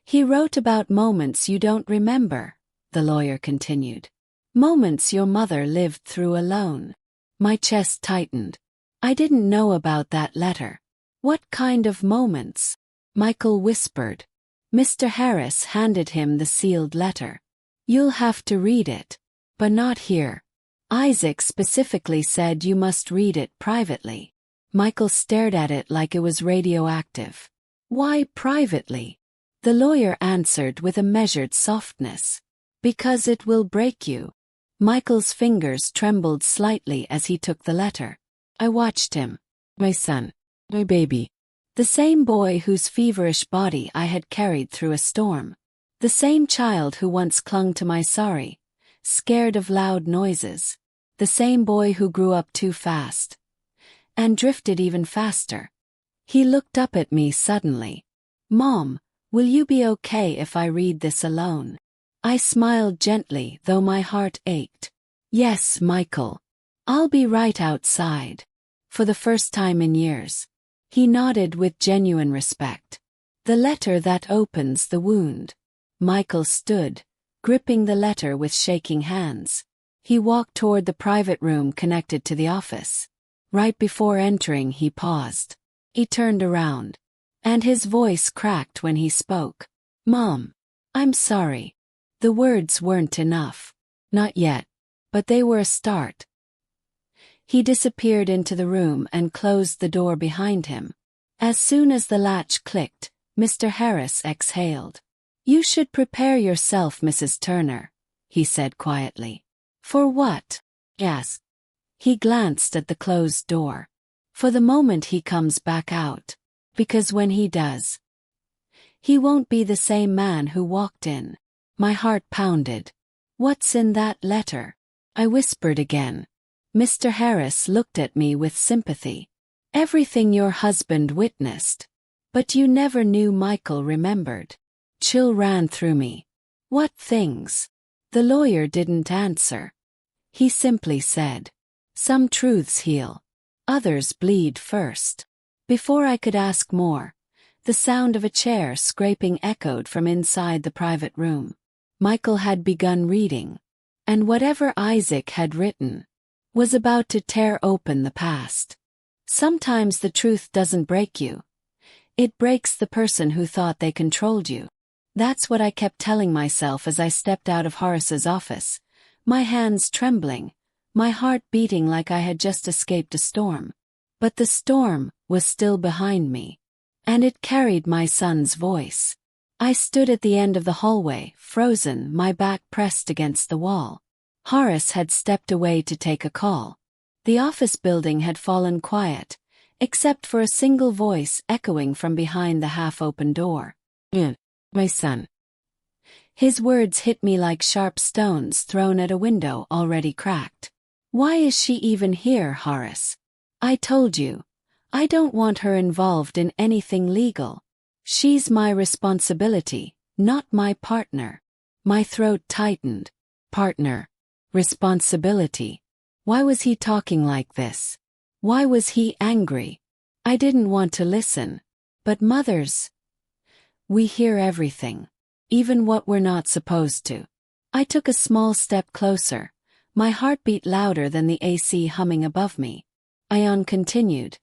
He wrote about moments you don't remember, the lawyer continued. Moments your mother lived through alone. My chest tightened. I didn't know about that letter. What kind of moments? Michael whispered. Mr. Harris handed him the sealed letter. You'll have to read it. But not here. Isaac specifically said you must read it privately. Michael stared at it like it was radioactive. Why privately? The lawyer answered with a measured softness. Because it will break you. Michael's fingers trembled slightly as he took the letter. I watched him. My son. My baby. The same boy whose feverish body I had carried through a storm. The same child who once clung to my sari, scared of loud noises. The same boy who grew up too fast. And drifted even faster. He looked up at me suddenly. Mom, will you be okay if I read this alone? I smiled gently, though my heart ached. Yes, Michael. I'll be right outside. For the first time in years. He nodded with genuine respect. The letter that opens the wound. Michael stood, gripping the letter with shaking hands. He walked toward the private room connected to the office. Right before entering, he paused. He turned around. And his voice cracked when he spoke. Mom. I'm sorry. The words weren't enough. Not yet. But they were a start. He disappeared into the room and closed the door behind him. As soon as the latch clicked, Mr. Harris exhaled. You should prepare yourself, Mrs. Turner, he said quietly. For what? Yes. He glanced at the closed door. For the moment he comes back out. Because when he does, he won't be the same man who walked in. My heart pounded. What's in that letter? I whispered again. Mr. Harris looked at me with sympathy. Everything your husband witnessed. But you never knew Michael remembered. Chill ran through me. What things? The lawyer didn't answer. He simply said, some truths heal. Others bleed first. Before I could ask more, the sound of a chair scraping echoed from inside the private room. Michael had begun reading, and whatever Isaac had written was about to tear open the past. Sometimes the truth doesn't break you. It breaks the person who thought they controlled you. That's what I kept telling myself as I stepped out of Horace's office, my hands trembling, my heart beating like I had just escaped a storm. But the storm was still behind me, and it carried my son's voice. I stood at the end of the hallway, frozen, my back pressed against the wall. Horace had stepped away to take a call. The office building had fallen quiet, except for a single voice echoing from behind the half-open door. My son. His words hit me like sharp stones thrown at a window already cracked. Why is she even here, Horace? I told you, I don't want her involved in anything legal. She's my responsibility, not my partner. My throat tightened. Partner. Responsibility. Why was he talking like this? Why was he angry? I didn't want to listen. But mothers, we hear everything, even what we're not supposed to. I took a small step closer, my heart beat louder than the AC humming above me. Ion continued,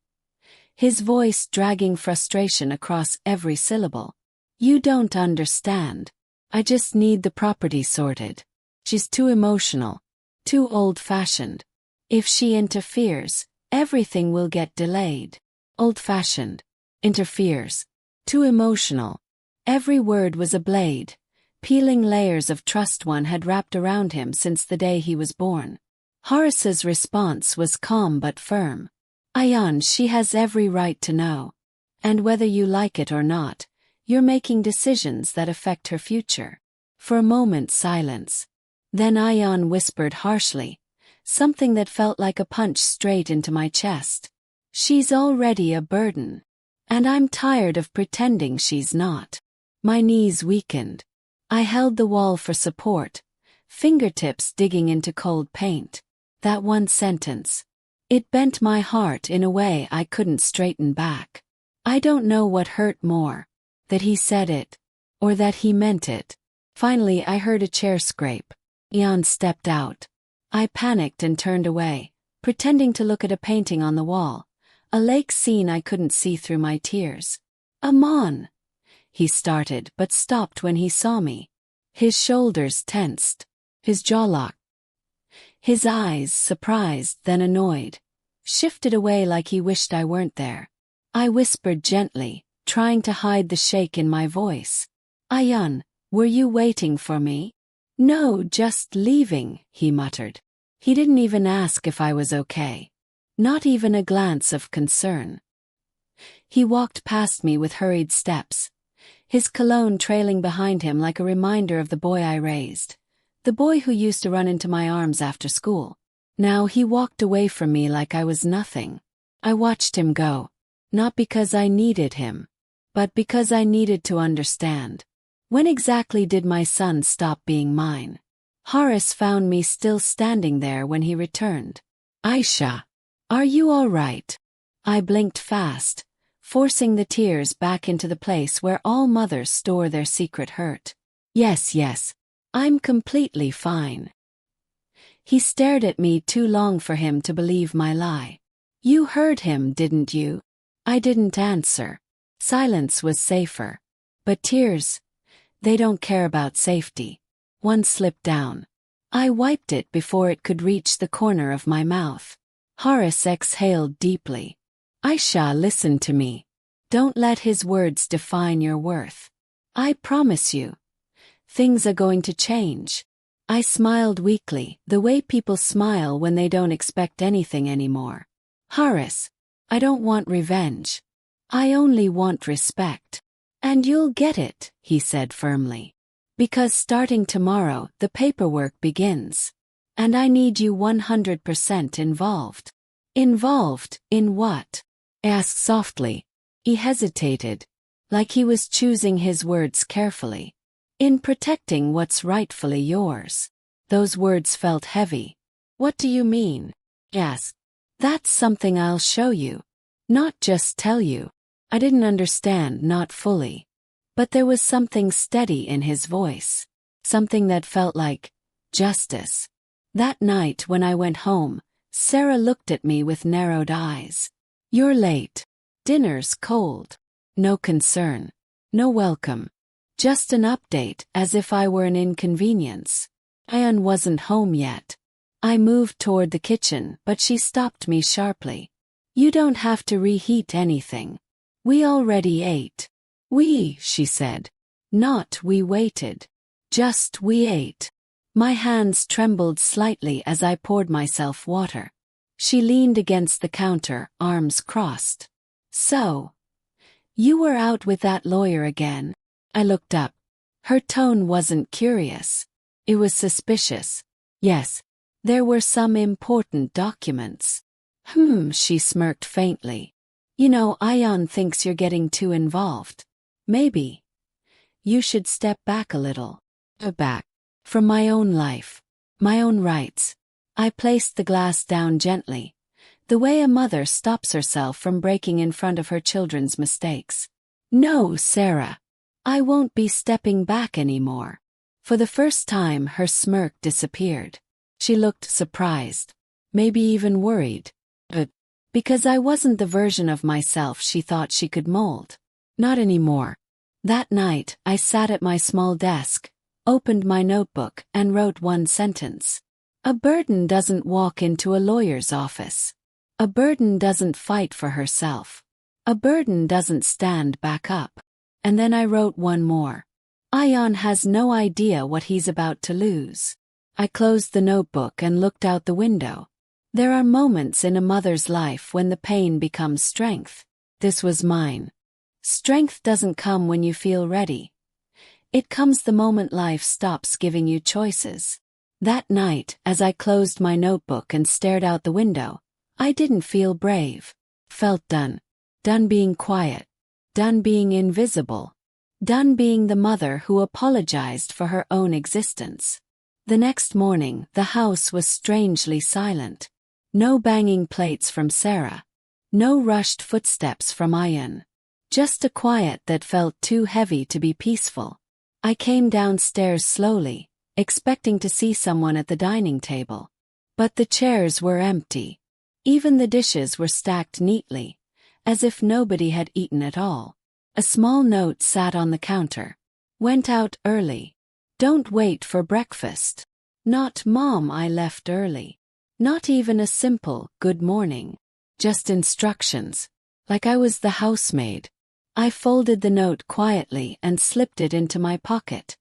his voice dragging frustration across every syllable. You don't understand. I just need the property sorted. She's too emotional, too old-fashioned. If she interferes, everything will get delayed. Old-fashioned. Interferes. Too emotional. Every word was a blade, peeling layers of trust one had wrapped around him since the day he was born. Horace's response was calm but firm. Ion, she has every right to know. And whether you like it or not, you're making decisions that affect her future. For a moment, silence. Then Ion whispered harshly, something that felt like a punch straight into my chest. She's already a burden. And I'm tired of pretending she's not. My knees weakened. I held the wall for support, fingertips digging into cold paint. That one sentence. It bent my heart in a way I couldn't straighten back. I don't know what hurt more, that he said it, or that he meant it. Finally I heard a chair scrape. Ian stepped out. I panicked and turned away, pretending to look at a painting on the wall, a lake scene I couldn't see through my tears. Amon! He started but stopped when he saw me. His shoulders tensed, his jaw locked. His eyes, surprised then annoyed, shifted away like he wished I weren't there. I whispered gently, trying to hide the shake in my voice. Ayun, were you waiting for me? No, just leaving, he muttered. He didn't even ask if I was okay. Not even a glance of concern. He walked past me with hurried steps, his cologne trailing behind him like a reminder of the boy I raised, the boy who used to run into my arms after school. Now he walked away from me like I was nothing. I watched him go, not because I needed him, but because I needed to understand. When exactly did my son stop being mine? Horace found me still standing there when he returned. Aisha, are you all right? I blinked fast, forcing the tears back into the place where all mothers store their secret hurt. Yes, I'm completely fine. He stared at me too long for him to believe my lie. You heard him, didn't you? I didn't answer. Silence was safer. But tears, they don't care about safety. One slipped down. I wiped it before it could reach the corner of my mouth. Horace exhaled deeply. Aisha, listen to me. Don't let his words define your worth. I promise you, things are going to change. I smiled weakly, the way people smile when they don't expect anything anymore. Horace, I don't want revenge. I only want respect. And you'll get it, he said firmly. Because starting tomorrow, the paperwork begins. And I need you 100% involved. Involved in what? I asked softly. He hesitated. like he was choosing his words carefully. In protecting what's rightfully yours. Those words felt heavy. What do you mean? Yes. That's something I'll show you. Not just tell you. I didn't understand, not fully. But there was something steady in his voice. Something that felt like justice. That night when I went home, Sarah looked at me with narrowed eyes. You're late. Dinner's cold. No concern. No welcome. Just an update, as if I were an inconvenience. Ian wasn't home yet. I moved toward the kitchen, but she stopped me sharply. You don't have to reheat anything. We already ate. We, she said. Not we waited. Just we ate. My hands trembled slightly as I poured myself water. She leaned against the counter, arms crossed. So, you were out with that lawyer again? I looked up. Her tone wasn't curious. It was suspicious. Yes, there were some important documents. She smirked faintly. You know, Ian thinks you're getting too involved. Maybe. You should step back a little. Back. From my own life. My own rights. I placed the glass down gently, the way a mother stops herself from breaking in front of her children's mistakes. No, Sarah. I won't be stepping back anymore. For the first time, her smirk disappeared. She looked surprised, maybe even worried. Because I wasn't the version of myself she thought she could mold. Not anymore. That night, I sat at my small desk, opened my notebook, and wrote one sentence. A burden doesn't walk into a lawyer's office. A burden doesn't fight for herself. A burden doesn't stand back up. And then I wrote one more. Ian has no idea what he's about to lose. I closed the notebook and looked out the window. There are moments in a mother's life when the pain becomes strength. This was mine. Strength doesn't come when you feel ready. It comes the moment life stops giving you choices. That night, as I closed my notebook and stared out the window, I didn't feel brave. Felt done. Done being quiet. Done being invisible. Done being the mother who apologized for her own existence. The next morning, the house was strangely silent. No banging plates from Sarah. No rushed footsteps from Ian. Just a quiet that felt too heavy to be peaceful. I came downstairs slowly, expecting to see someone at the dining table. But the chairs were empty. Even the dishes were stacked neatly, as if nobody had eaten at all. A small note sat on the counter. Went out early. Don't wait for breakfast. Not Mom, I left early. Not even a simple good morning. Just instructions. Like I was the housemaid. I folded the note quietly and slipped it into my pocket.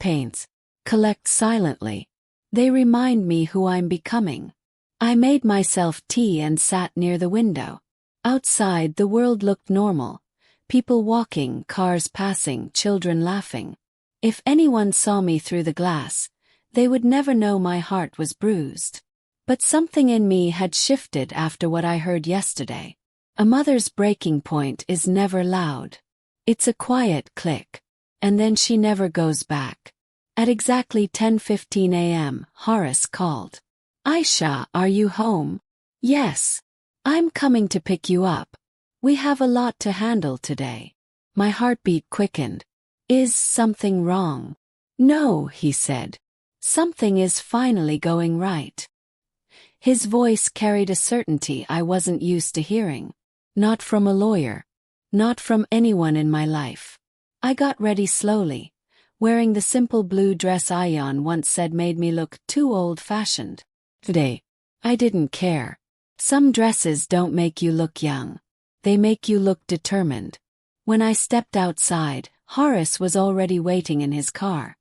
Paints. Collect silently. They remind me who I'm becoming. I made myself tea and sat near the window. Outside, the world looked normal. People walking, cars passing, children laughing. If anyone saw me through the glass, they would never know my heart was bruised. But something in me had shifted after what I heard yesterday. A mother's breaking point is never loud. It's a quiet click. And then she never goes back. At exactly 10:15 a.m., Horace called. Aisha, are you home? Yes. I'm coming to pick you up. We have a lot to handle today. My heartbeat quickened. Is something wrong? No, he said. Something is finally going right. His voice carried a certainty I wasn't used to hearing. Not from a lawyer. Not from anyone in my life. I got ready slowly, wearing the simple blue dress Ian once said made me look too old-fashioned. Today, I didn't care. Some dresses don't make you look young. They make you look determined. When I stepped outside, Horace was already waiting in his car.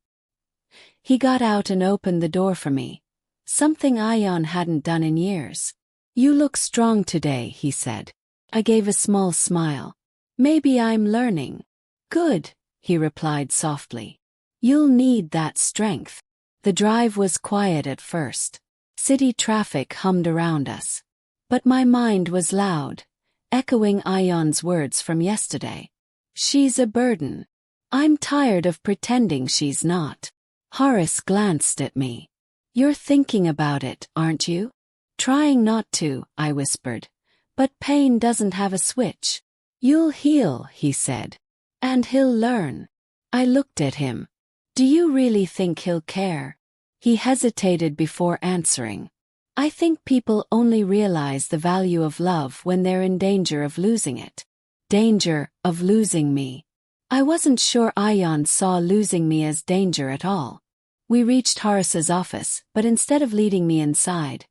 He got out and opened the door for me. Something Ian hadn't done in years. You look strong today, he said. I gave a small smile. Maybe I'm learning. Good, he replied softly. You'll need that strength. The drive was quiet at first. City traffic hummed around us. But my mind was loud, echoing Ian's words from yesterday. She's a burden. I'm tired of pretending she's not. Horace glanced at me. You're thinking about it, aren't you? Trying not to, I whispered. But pain doesn't have a switch. You'll heal, he said. And he'll learn. I looked at him. Do you really think he'll care? He hesitated before answering. I think people only realize the value of love when they're in danger of losing it. Danger of losing me. I wasn't sure Ayan saw losing me as danger at all. We reached Horace's office, but instead of leading me inside,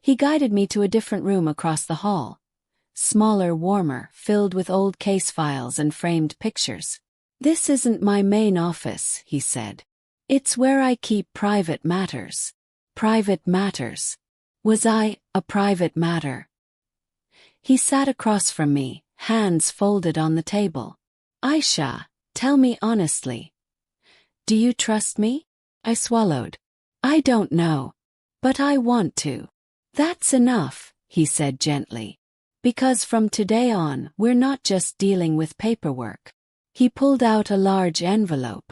he guided me to a different room across the hall. Smaller, warmer, filled with old case files and framed pictures. This isn't my main office, he said. It's where I keep private matters. Private matters. Was I a private matter? He sat across from me, hands folded on the table. Aisha, tell me honestly. Do you trust me? I swallowed. I don't know. But I want to. That's enough, he said gently. Because from today on, we're not just dealing with paperwork. He pulled out a large envelope.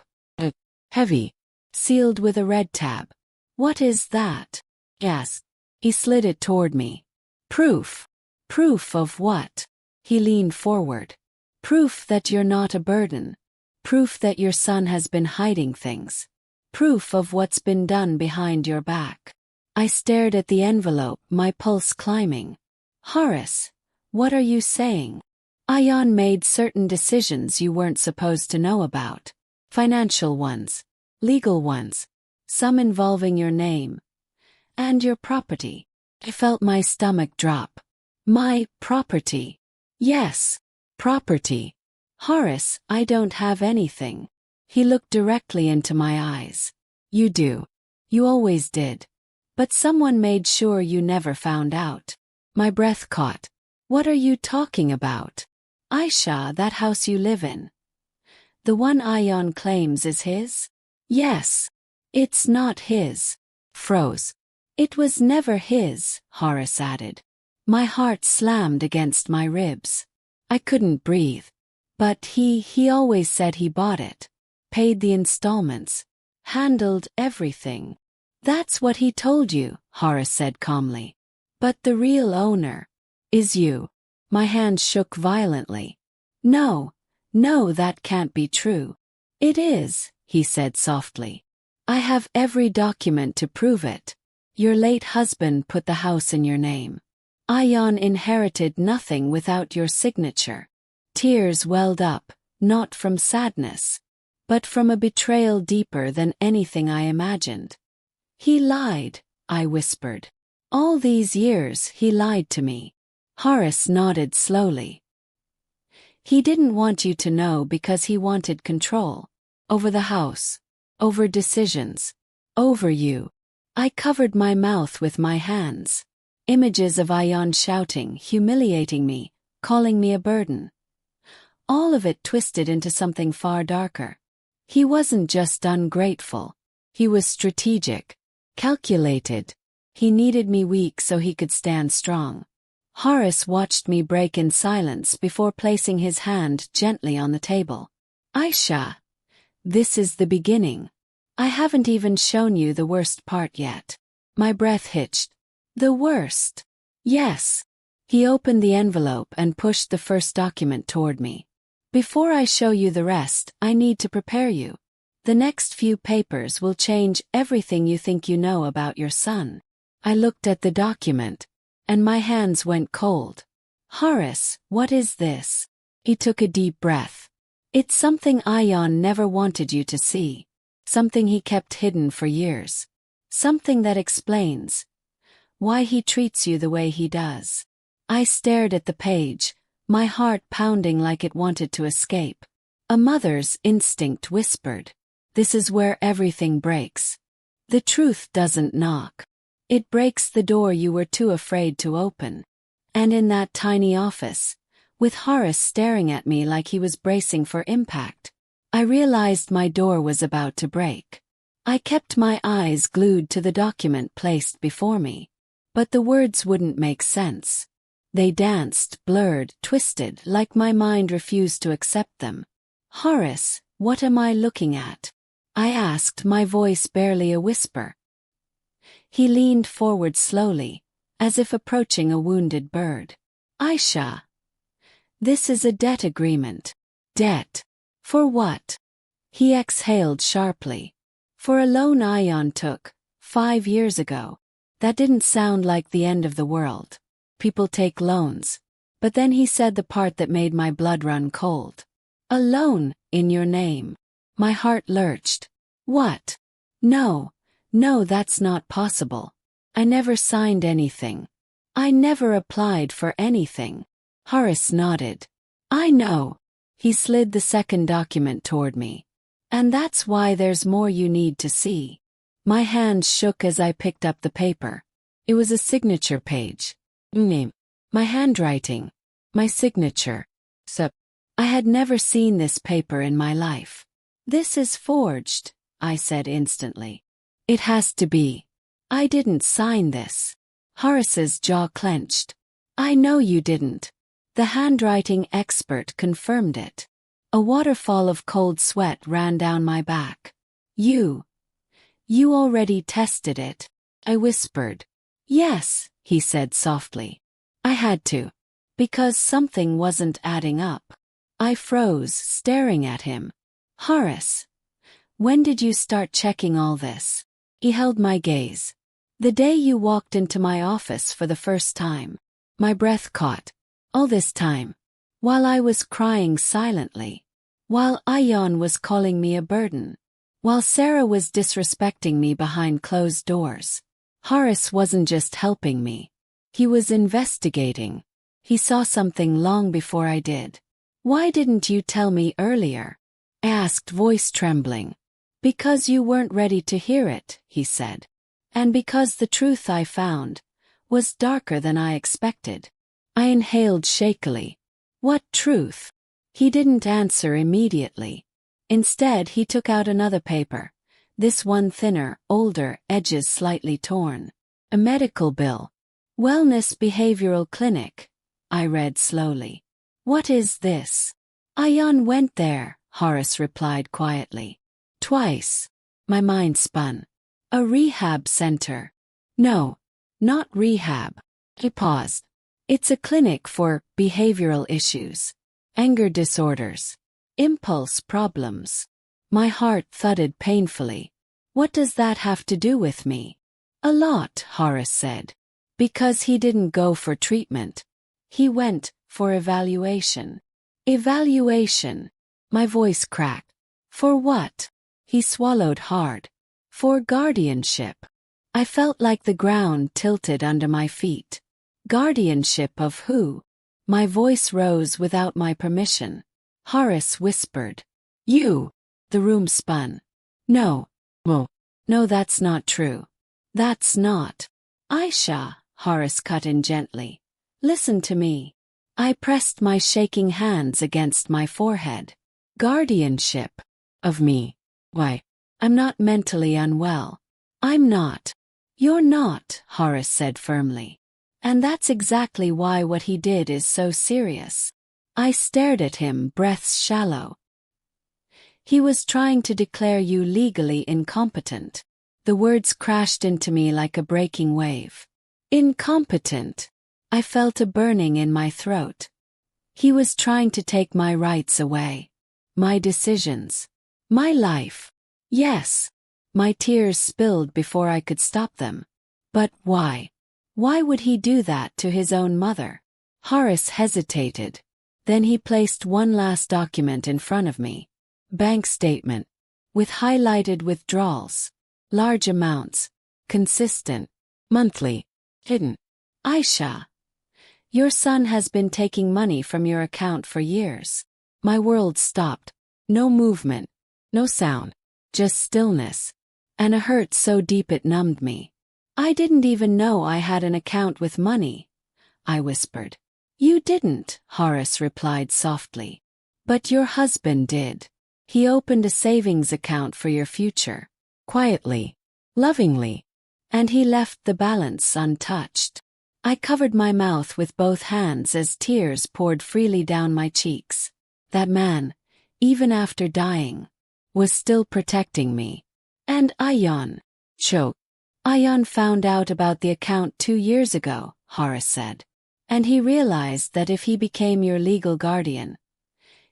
Heavy. Sealed with a red tab. What is that? Asked. He slid it toward me. Proof. Proof of what? He leaned forward. Proof that you're not a burden. Proof that your son has been hiding things. Proof of what's been done behind your back. I stared at the envelope, my pulse climbing. Horace, what are you saying? Ayan made certain decisions you weren't supposed to know about. Financial ones. Legal ones. Some involving your name. And your property. I felt my stomach drop. My property. Yes, property. Horace, I don't have anything. He looked directly into my eyes. You do. You always did. But someone made sure you never found out. My breath caught. What are you talking about? Aisha, that house you live in. The one Ayan claims is his? Yes. It's not his. Froze. It was never his, Horace added. My heart slammed against my ribs. I couldn't breathe. But he always said he bought it. Paid the installments. Handled everything. That's what he told you, Horace said calmly. But the real owner is you. My hand shook violently. No, that can't be true. It is, he said softly. I have every document to prove it. Your late husband put the house in your name. Ayan inherited nothing without your signature. Tears welled up, not from sadness, but from a betrayal deeper than anything I imagined. He lied, I whispered. All these years he lied to me. Horace nodded slowly. He didn't want you to know because he wanted control. Over the house. Over decisions. Over you. I covered my mouth with my hands. Images of Ayan shouting, humiliating me, calling me a burden. All of it twisted into something far darker. He wasn't just ungrateful. He was strategic. Calculated. He needed me weak so he could stand strong. Horace watched me break in silence before placing his hand gently on the table. Aisha, this is the beginning. I haven't even shown you the worst part yet. My breath hitched. The worst? Yes. He opened the envelope and pushed the first document toward me. Before I show you the rest, I need to prepare you. The next few papers will change everything you think you know about your son. I looked at the document, and my hands went cold. Horace, what is this? He took a deep breath. It's something Ayan never wanted you to see. Something he kept hidden for years. Something that explains why he treats you the way he does. I stared at the page, my heart pounding like it wanted to escape. A mother's instinct whispered. This is where everything breaks. The truth doesn't knock. It breaks the door you were too afraid to open. And in that tiny office, with Horace staring at me like he was bracing for impact, I realized my door was about to break. I kept my eyes glued to the document placed before me. But the words wouldn't make sense. They danced, blurred, twisted, like my mind refused to accept them. Horace, what am I looking at? I asked, my voice barely a whisper. He leaned forward slowly, as if approaching a wounded bird. Aisha, this is a debt agreement. Debt? For what? He exhaled sharply. For a loan Ion took, 5 years ago. That didn't sound like the end of the world. People take loans. But then he said the part that made my blood run cold. A loan, in your name. My heart lurched. What? No, that's not possible. I never signed anything. I never applied for anything. Horace nodded. I know. He slid the second document toward me. And that's why there's more you need to see. My hands shook as I picked up the paper. It was a signature page. Name. My handwriting. My signature. I had never seen this paper in my life. This is forged, I said instantly. It has to be. I didn't sign this. Horace's jaw clenched. I know you didn't. The handwriting expert confirmed it. A waterfall of cold sweat ran down my back. You already tested it, I whispered. Yes, he said softly. I had to. Because something wasn't adding up. I froze, staring at him. Horace, when did you start checking all this? He held my gaze. The day you walked into my office for the first time. My breath caught. All this time. While I was crying silently. While Ion was calling me a burden. While Sarah was disrespecting me behind closed doors. Horace wasn't just helping me. He was investigating. He saw something long before I did. Why didn't you tell me earlier? I asked, voice trembling. Because you weren't ready to hear it, he said. And because the truth I found was darker than I expected. I inhaled shakily. What truth? He didn't answer immediately. Instead, he took out another paper. This one thinner, older, edges slightly torn. A medical bill. Wellness Behavioral Clinic. I read slowly. What is this? Ion went there, Horace replied quietly. Twice. My mind spun. A rehab center. No, not rehab. He paused. It's a clinic for behavioral issues. Anger disorders. Impulse problems. My heart thudded painfully. What does that have to do with me? A lot, Horace said. Because he didn't go for treatment. He went for evaluation. Evaluation. My voice cracked. For what? He swallowed hard. For guardianship. I felt like the ground tilted under my feet. Guardianship of who? My voice rose without my permission. Horace whispered. You. The room spun. No. No, that's not true. That's not. Aisha, Horace cut in gently. Listen to me. I pressed my shaking hands against my forehead. Guardianship. Of me. Why? I'm not mentally unwell. I'm not. You're not, Horace said firmly. And that's exactly why what he did is so serious. I stared at him, breaths shallow. He was trying to declare you legally incompetent. The words crashed into me like a breaking wave. Incompetent. I felt a burning in my throat. He was trying to take my rights away. My decisions. My life. Yes. My tears spilled before I could stop them. But why? Why would he do that to his own mother? Horace hesitated. Then he placed one last document in front of me. Bank statement. With highlighted withdrawals. Large amounts. Consistent. Monthly. Hidden. Aisha. Your son has been taking money from your account for years. My world stopped. No movement. No sound. Just stillness. And a hurt so deep it numbed me. I didn't even know I had an account with money. I whispered. You didn't, Horace replied softly. But your husband did. He opened a savings account for your future. Quietly. Lovingly. And he left the balance untouched. I covered my mouth with both hands as tears poured freely down my cheeks. That man, even after dying, was still protecting me. And Ayan. Choke. Ayan found out about the account 2 years ago, Horace said. And he realized that if he became your legal guardian,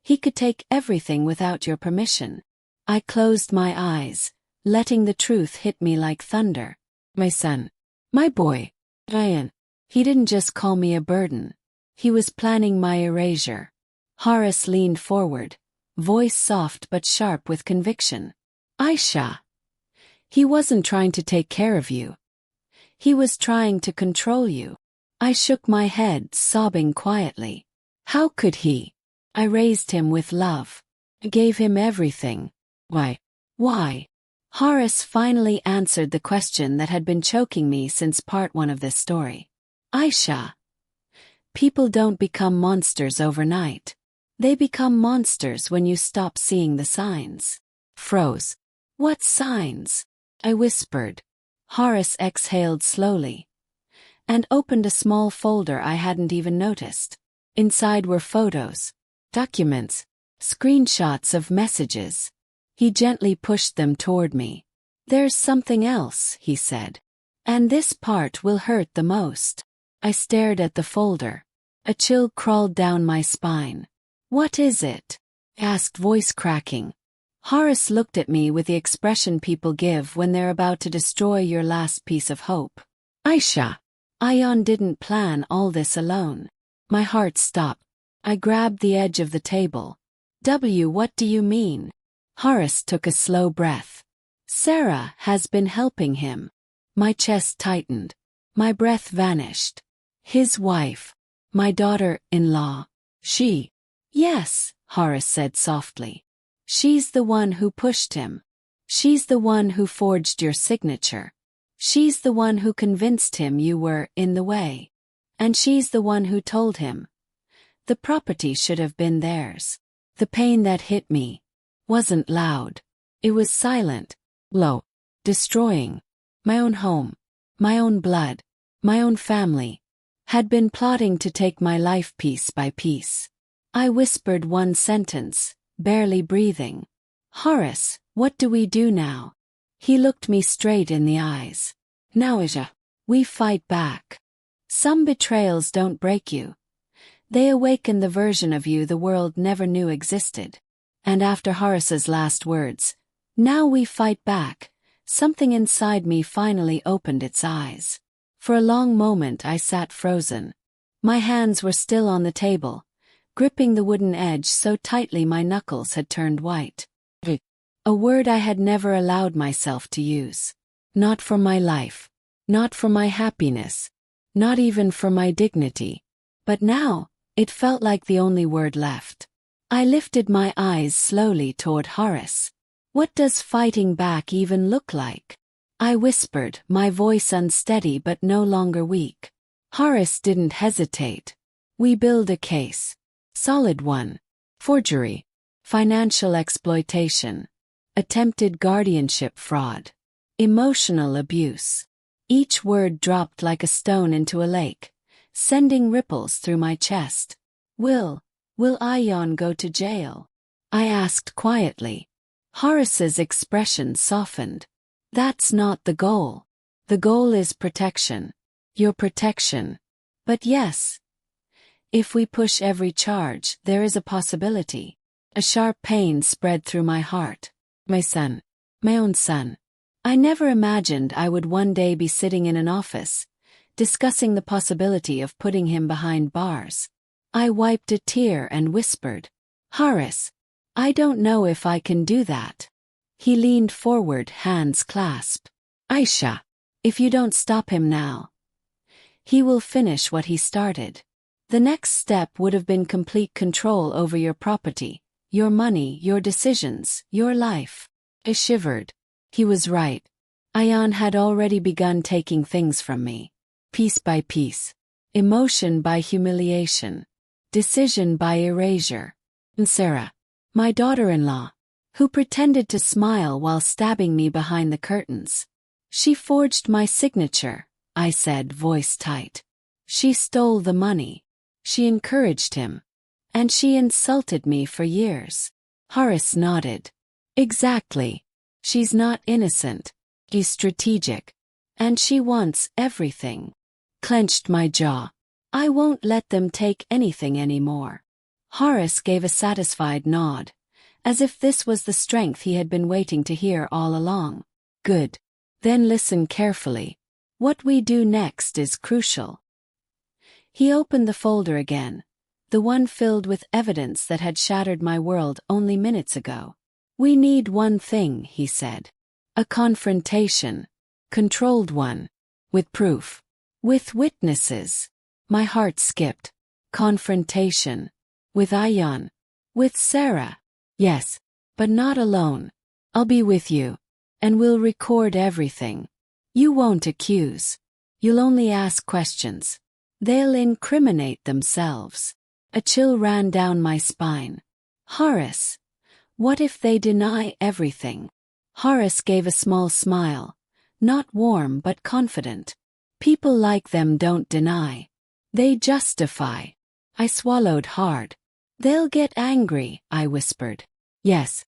he could take everything without your permission. I closed my eyes, letting the truth hit me like thunder. My son. My boy. Ayan. He didn't just call me a burden. He was planning my erasure. Horace leaned forward, voice soft but sharp with conviction. Aisha. He wasn't trying to take care of you. He was trying to control you. I shook my head, sobbing quietly. How could he? I raised him with love. I gave him everything. Why? Why? Horace finally answered the question that had been choking me since part 1 of this story. Aisha. People don't become monsters overnight. They become monsters when you stop seeing the signs. Froze. What signs? I whispered. Horace exhaled slowly and opened a small folder I hadn't even noticed. Inside were photos, documents, screenshots of messages. He gently pushed them toward me. There's something else, he said. And this part will hurt the most. I stared at the folder. A chill crawled down my spine. What is it? I asked, voice cracking. Horace looked at me with the expression people give when they're about to destroy your last piece of hope. Aisha. Ayan didn't plan all this alone. My heart stopped. I grabbed the edge of the table. What do you mean? Horace took a slow breath. Sarah has been helping him. My chest tightened. My breath vanished. His wife. My daughter-in-law. She. Yes, Horace said softly. She's the one who pushed him. She's the one who forged your signature. She's the one who convinced him you were in the way. And she's the one who told him the property should have been theirs. The pain that hit me wasn't loud. It was silent, low, destroying. My own home, my own blood, my own family had been plotting to take my life piece by piece. I whispered one sentence, barely breathing. Horace, what do we do now? He looked me straight in the eyes. Now, Aisha, we fight back. Some betrayals don't break you. They awaken the version of you the world never knew existed. And after Horace's last words, now we fight back, something inside me finally opened its eyes. For a long moment I sat frozen. My hands were still on the table, gripping the wooden edge so tightly my knuckles had turned white. A word I had never allowed myself to use. Not for my life. Not for my happiness. Not even for my dignity. But now, it felt like the only word left. I lifted my eyes slowly toward Horace. What does fighting back even look like? I whispered, my voice unsteady but no longer weak. Horace didn't hesitate. We build a case. Solid one. Forgery. Financial exploitation. Attempted guardianship fraud. Emotional abuse. Each word dropped like a stone into a lake, sending ripples through my chest. Will Ayan go to jail? I asked quietly. Horace's expression softened. That's not the goal. The goal is protection. Your protection. But yes, if we push every charge, there is a possibility. A sharp pain spread through my heart. My son. My own son. I never imagined I would one day be sitting in an office, discussing the possibility of putting him behind bars. I wiped a tear and whispered, Horace, I don't know if I can do that. He leaned forward, hands clasped. Aisha, if you don't stop him now, he will finish what he started. The next step would have been complete control over your property, your money, your decisions, your life. I shivered. He was right. Ayan had already begun taking things from me. Piece by piece. Emotion by humiliation. Decision by erasure. And Sarah, my daughter-in-law, who pretended to smile while stabbing me behind the curtains. She forged my signature, I said, voice tight. She stole the money. She encouraged him. And she insulted me for years. Horace nodded. Exactly. She's not innocent. She's strategic. And she wants everything. Clenched my jaw. I won't let them take anything anymore. Horace gave a satisfied nod, as if this was the strength he had been waiting to hear all along. Good. Then listen carefully. What we do next is crucial. He opened the folder again, the one filled with evidence that had shattered my world only minutes ago. We need one thing, he said. A confrontation. Controlled one. With proof. With witnesses. My heart skipped. Confrontation. With Ayan. With Sarah. Yes. But not alone. I'll be with you. And we'll record everything. You won't accuse. You'll only ask questions. They'll incriminate themselves. A chill ran down my spine. Horace. What if they deny everything? Horace gave a small smile. Not warm but confident. People like them don't deny. They justify. I swallowed hard. They'll get angry, I whispered. Yes.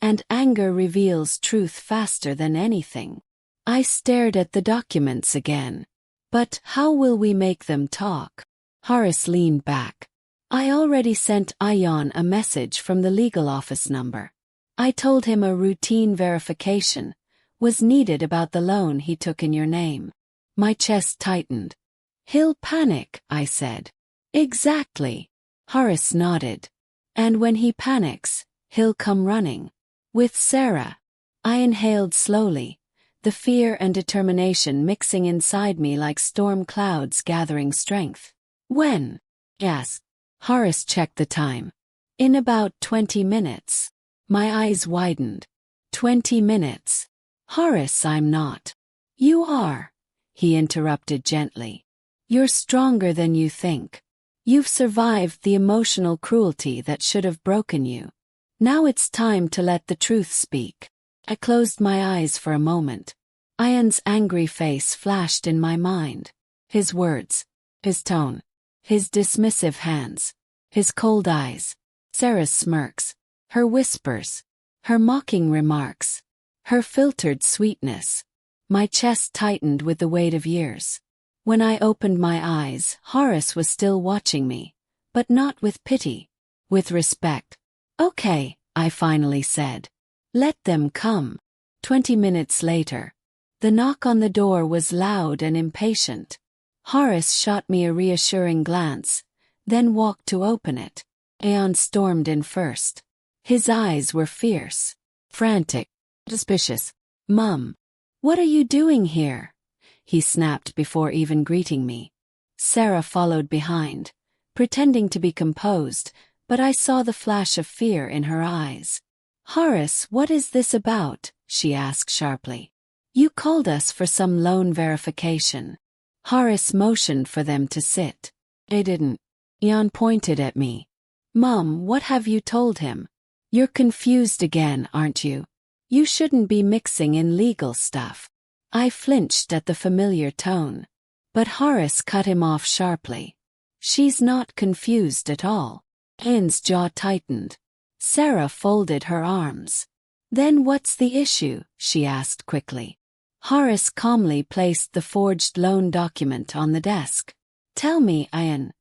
And anger reveals truth faster than anything. I stared at the documents again. But how will we make them talk? Horace leaned back. I already sent Ayan a message from the legal office number. I told him a routine verification was needed about the loan he took in your name. My chest tightened. He'll panic, I said. Exactly. Horace nodded. And when he panics, he'll come running. With Sarah. I inhaled slowly, the fear and determination mixing inside me like storm clouds gathering strength. When? Asked. Horace checked the time. In about 20 minutes. My eyes widened. 20 minutes. Horace, I'm not. You are, he interrupted gently. You're stronger than you think. You've survived the emotional cruelty that should have broken you. Now it's time to let the truth speak. I closed my eyes for a moment. Ayan's angry face flashed in my mind. His words, his tone, his dismissive hands, his cold eyes, Sarah's smirks, her whispers, her mocking remarks, her filtered sweetness. My chest tightened with the weight of years. When I opened my eyes, Horace was still watching me, but not with pity, with respect. Okay, I finally said. Let them come. 20 minutes later. The knock on the door was loud and impatient. Horace shot me a reassuring glance, then walked to open it. Ayan stormed in first. His eyes were fierce, frantic, suspicious. Mum, what are you doing here? He snapped before even greeting me. Sarah followed behind, pretending to be composed, but I saw the flash of fear in her eyes. Horace, what is this about? She asked sharply. You called us for some loan verification. Horace motioned for them to sit. I didn't. Ayan pointed at me. Mum, what have you told him? You're confused again, aren't you? You shouldn't be mixing in legal stuff. I flinched at the familiar tone. But Horace cut him off sharply. She's not confused at all. Ayan's jaw tightened. Sarah folded her arms. Then what's the issue? She asked quickly. Horace calmly placed the forged loan document on the desk. Tell me, Ayan,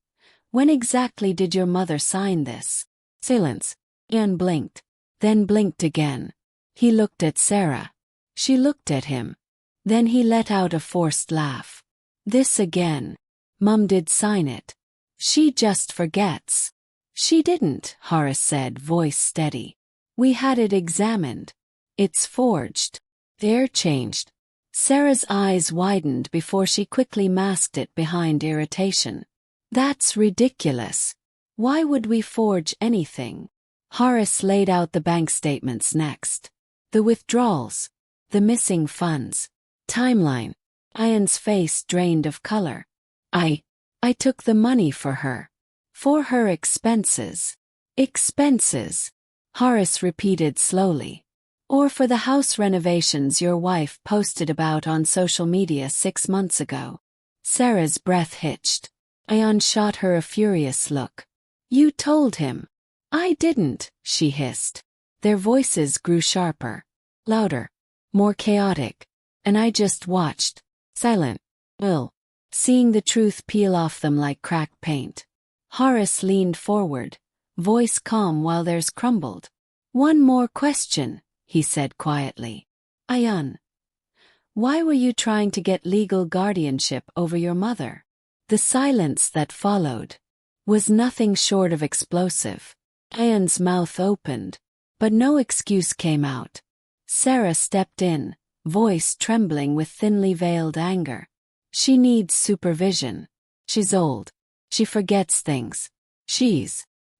when exactly did your mother sign this? Silence. Ayan blinked, then blinked again. He looked at Sarah. She looked at him. Then he let out a forced laugh. This again. Mum did sign it. She just forgets. She didn't, Horace said, voice steady. We had it examined. It's forged. The air changed. Sarah's eyes widened before she quickly masked it behind irritation. That's ridiculous. Why would we forge anything? Horace laid out the bank statements next. The withdrawals. The missing funds. Timeline. Ayan's face drained of color. I took the money for her. For her expenses. Expenses. Horace repeated slowly. Or for the house renovations your wife posted about on social media 6 months ago. Sarah's breath hitched. Ayan shot her a furious look. You told him. I didn't, she hissed. Their voices grew sharper, louder, more chaotic, and I just watched, silent, seeing the truth peel off them like cracked paint. Horace leaned forward, voice calm while theirs crumbled. One more question, he said quietly. Ayan, why were you trying to get legal guardianship over your mother? The silence that followed was nothing short of explosive. Ayan's mouth opened, but no excuse came out. Sarah stepped in, voice trembling with thinly veiled anger. She needs supervision. She's old. She forgets things.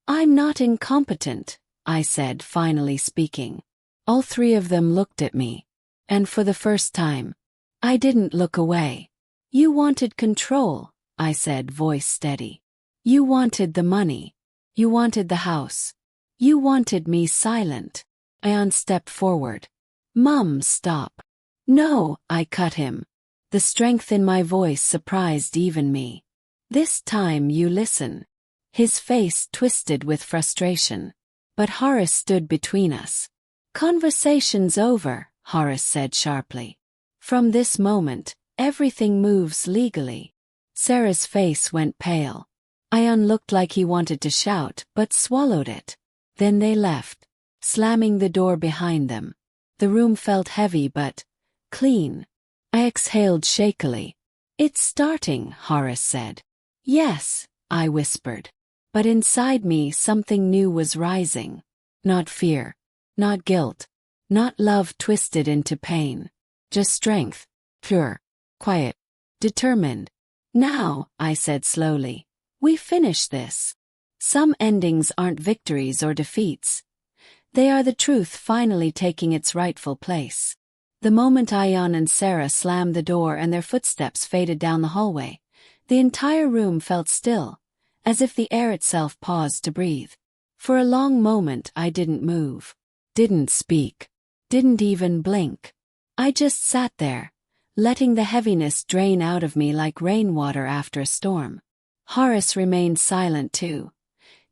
I'm not incompetent, I said, finally speaking. All three of them looked at me. And for the first time, I didn't look away. You wanted control, I said, voice steady. You wanted the money. You wanted the house. You wanted me silent. Ayan stepped forward. Mum, stop. No, I cut him. The strength in my voice surprised even me. This time you listen. His face twisted with frustration. But Horace stood between us. Conversation's over, Horace said sharply. From this moment, everything moves legally. Sarah's face went pale. Ayan looked like he wanted to shout, but swallowed it. Then they left, slamming the door behind them. The room felt heavy but clean. I exhaled shakily. It's starting, Horace said. Yes, I whispered. But inside me something new was rising. Not fear. Not guilt. Not love twisted into pain. Just strength. Pure. Quiet. Determined. Now, I said slowly, we finish this. Some endings aren't victories or defeats. They are the truth finally taking its rightful place. The moment Ayan and Sarah slammed the door and their footsteps faded down the hallway, the entire room felt still, as if the air itself paused to breathe. For a long moment I didn't move. Didn't speak. Didn't even blink. I just sat there, letting the heaviness drain out of me like rainwater after a storm. Horace remained silent too,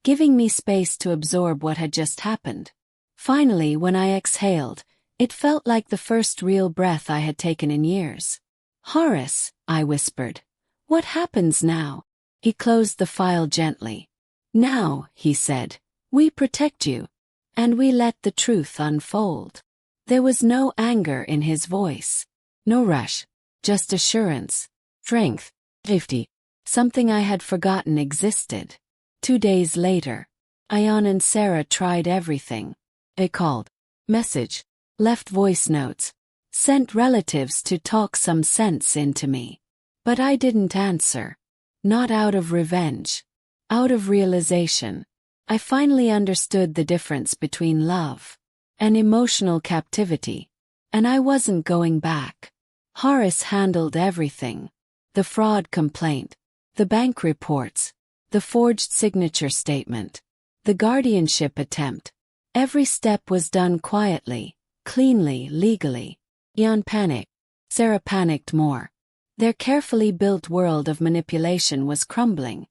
giving me space to absorb what had just happened. Finally, when I exhaled, it felt like the first real breath I had taken in years. Horace, I whispered. What happens now? He closed the file gently. Now, he said, we protect you. And we let the truth unfold. There was no anger in his voice. No rush. Just assurance. Strength. Safety. Something I had forgotten existed. 2 days later, Ayan and Sarah tried everything. They called, messaged, left voice notes, sent relatives to talk some sense into me. But I didn't answer. Not out of revenge. Out of realization. I finally understood the difference between love and emotional captivity, and I wasn't going back. Horace handled everything. The fraud complaint, the bank reports, the forged signature statement, the guardianship attempt. Every step was done quietly, cleanly, legally. Ayan panicked. Sarah panicked more. Their carefully built world of manipulation was crumbling,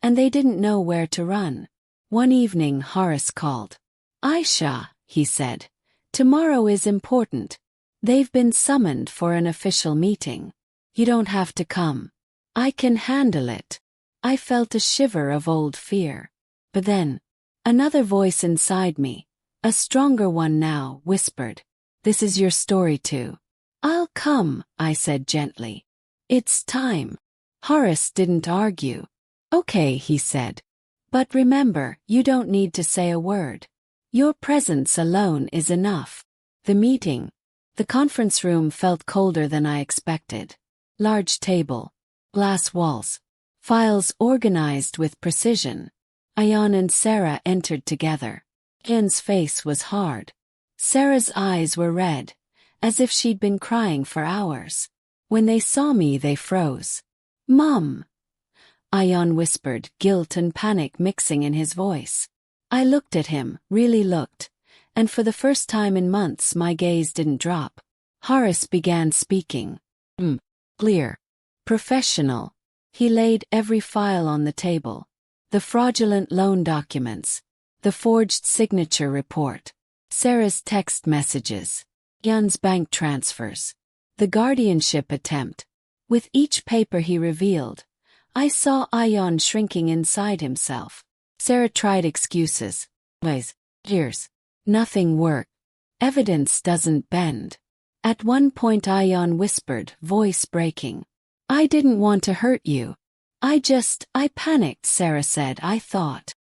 and they didn't know where to run. One evening Horace called. Aisha, he said, tomorrow is important. They've been summoned for an official meeting. You don't have to come. I can handle it. I felt a shiver of old fear. But then, another voice inside me, a stronger one now, whispered, this is your story too. I'll come, I said gently. It's time. Horace didn't argue. Okay, he said. But remember, you don't need to say a word. Your presence alone is enough. The conference room felt colder than I expected. Large table, glass walls, files organized with precision. Ayan and Sarah entered together. Ayan's face was hard. Sarah's eyes were red, as if she'd been crying for hours. When they saw me, they froze. Mom! Ayan whispered, guilt and panic mixing in his voice. I looked at him, really looked, and for the first time in months my gaze didn't drop. Horace began speaking. Clear. Professional. He laid every file on the table. The fraudulent loan documents, the forged signature report, Sarah's text messages, Yun's bank transfers, the guardianship attempt. With each paper he revealed, I saw Ayan shrinking inside himself. Sarah tried excuses. Ways, years. Nothing worked. Evidence doesn't bend. At one point Ayan whispered, voice breaking. I didn't want to hurt you. I panicked, Sarah said. I thought.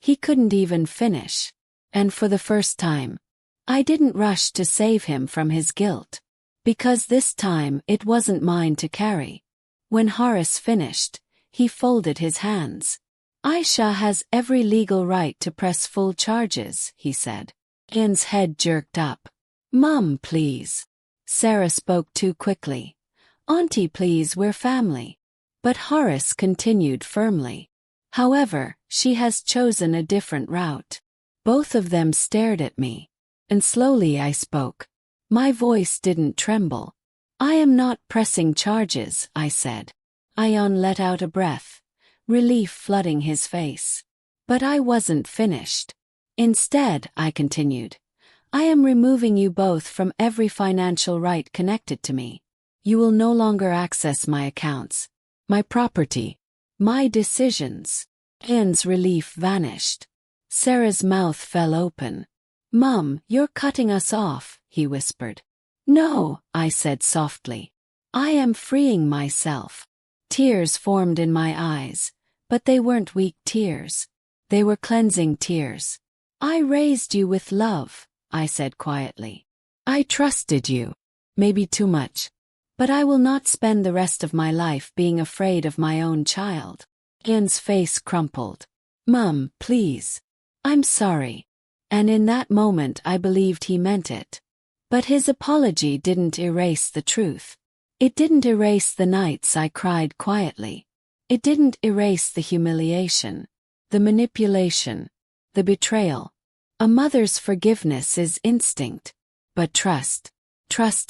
He couldn't even finish. And for the first time, I didn't rush to save him from his guilt. Because this time it wasn't mine to carry. When Horace finished, he folded his hands. Aisha has every legal right to press full charges, he said. Ian's head jerked up. Mum, please. Sarah spoke too quickly. Auntie, please, we're family. But Horace continued firmly. However, she has chosen a different route. Both of them stared at me. And slowly I spoke. My voice didn't tremble. I am not pressing charges, I said. Ayan let out a breath, relief flooding his face. But I wasn't finished. Instead, I continued, I am removing you both from every financial right connected to me. You will no longer access my accounts, my property, my decisions. Ian's relief vanished. Sarah's mouth fell open. Mum, you're cutting us off, he whispered. No, I said softly. I am freeing myself. Tears formed in my eyes, but they weren't weak tears. They were cleansing tears. I raised you with love, I said quietly. I trusted you. Maybe too much. But I will not spend the rest of my life being afraid of my own child. Ian's face crumpled. Mum, please. I'm sorry. And in that moment I believed he meant it. But his apology didn't erase the truth. It didn't erase the nights I cried quietly. It didn't erase the humiliation, the manipulation, the betrayal. A mother's forgiveness is instinct. But trust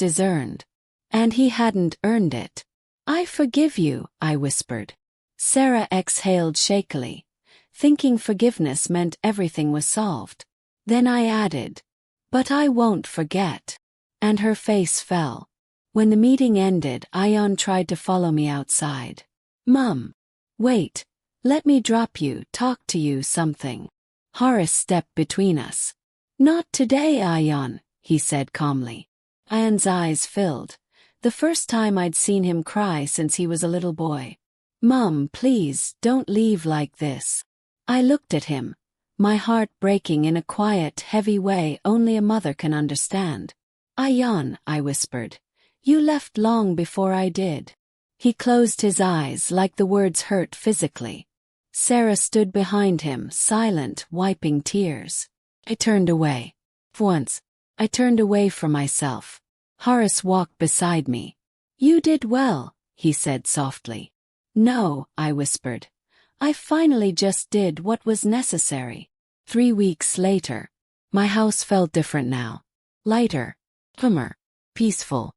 is earned. And he hadn't earned it. I forgive you, I whispered. Sarah exhaled shakily, thinking forgiveness meant everything was solved. Then I added, but I won't forget. And her face fell. When the meeting ended, Ayan tried to follow me outside. Mum. Wait. Let me drop you, talk to you something. Horace stepped between us. Not today, Ayan, he said calmly. Ayan's eyes filled. The first time I'd seen him cry since he was a little boy. Mum, please, don't leave like this. I looked at him, my heart breaking in a quiet, heavy way only a mother can understand. Ayan, I whispered. You left long before I did. He closed his eyes like the words hurt physically. Sarah stood behind him, silent, wiping tears. I turned away. Once, I turned away from myself. Horace walked beside me. You did well, he said softly. No, I whispered. I finally just did what was necessary. 3 weeks later, my house felt different now. Lighter, calmer, peaceful.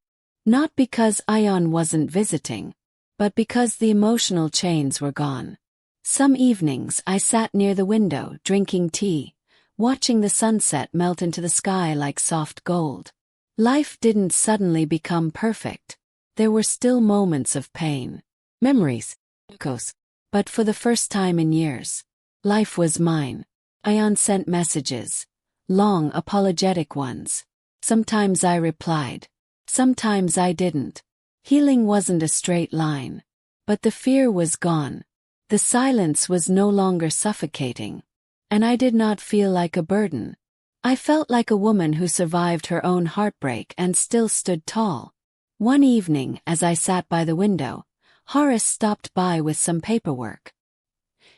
Not because Ayan wasn't visiting, but because the emotional chains were gone. Some evenings I sat near the window drinking tea, watching the sunset melt into the sky like soft gold. Life didn't suddenly become perfect. There were still moments of pain, memories, echoes. But for the first time in years, life was mine. Ayan sent messages, long apologetic ones. Sometimes I replied. Sometimes I didn't. Healing wasn't a straight line. But the fear was gone. The silence was no longer suffocating. And I did not feel like a burden. I felt like a woman who survived her own heartbreak and still stood tall. One evening, as I sat by the window, Horace stopped by with some paperwork.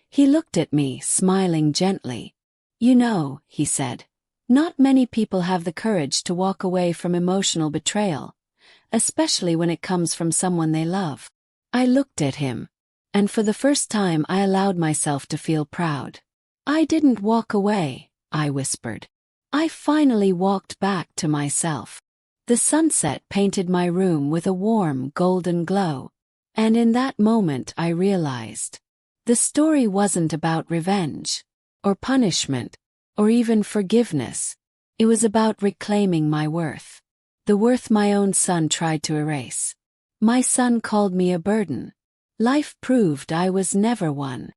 He looked at me, smiling gently. You know, he said, not many people have the courage to walk away from emotional betrayal, especially when it comes from someone they love. I looked at him, and for the first time I allowed myself to feel proud. I didn't walk away, I whispered. I finally walked back to myself. The sunset painted my room with a warm, golden glow. And in that moment I realized the story wasn't about revenge, or punishment, or even forgiveness. It was about reclaiming my worth. The worth my own son tried to erase. My son called me a burden. Life proved I was never one.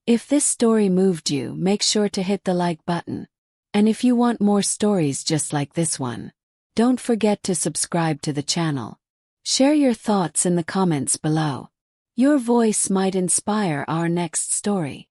If this story moved you, make sure to hit the like button. And if you want more stories just like this one, don't forget to subscribe to the channel. Share your thoughts in the comments below. Your voice might inspire our next story.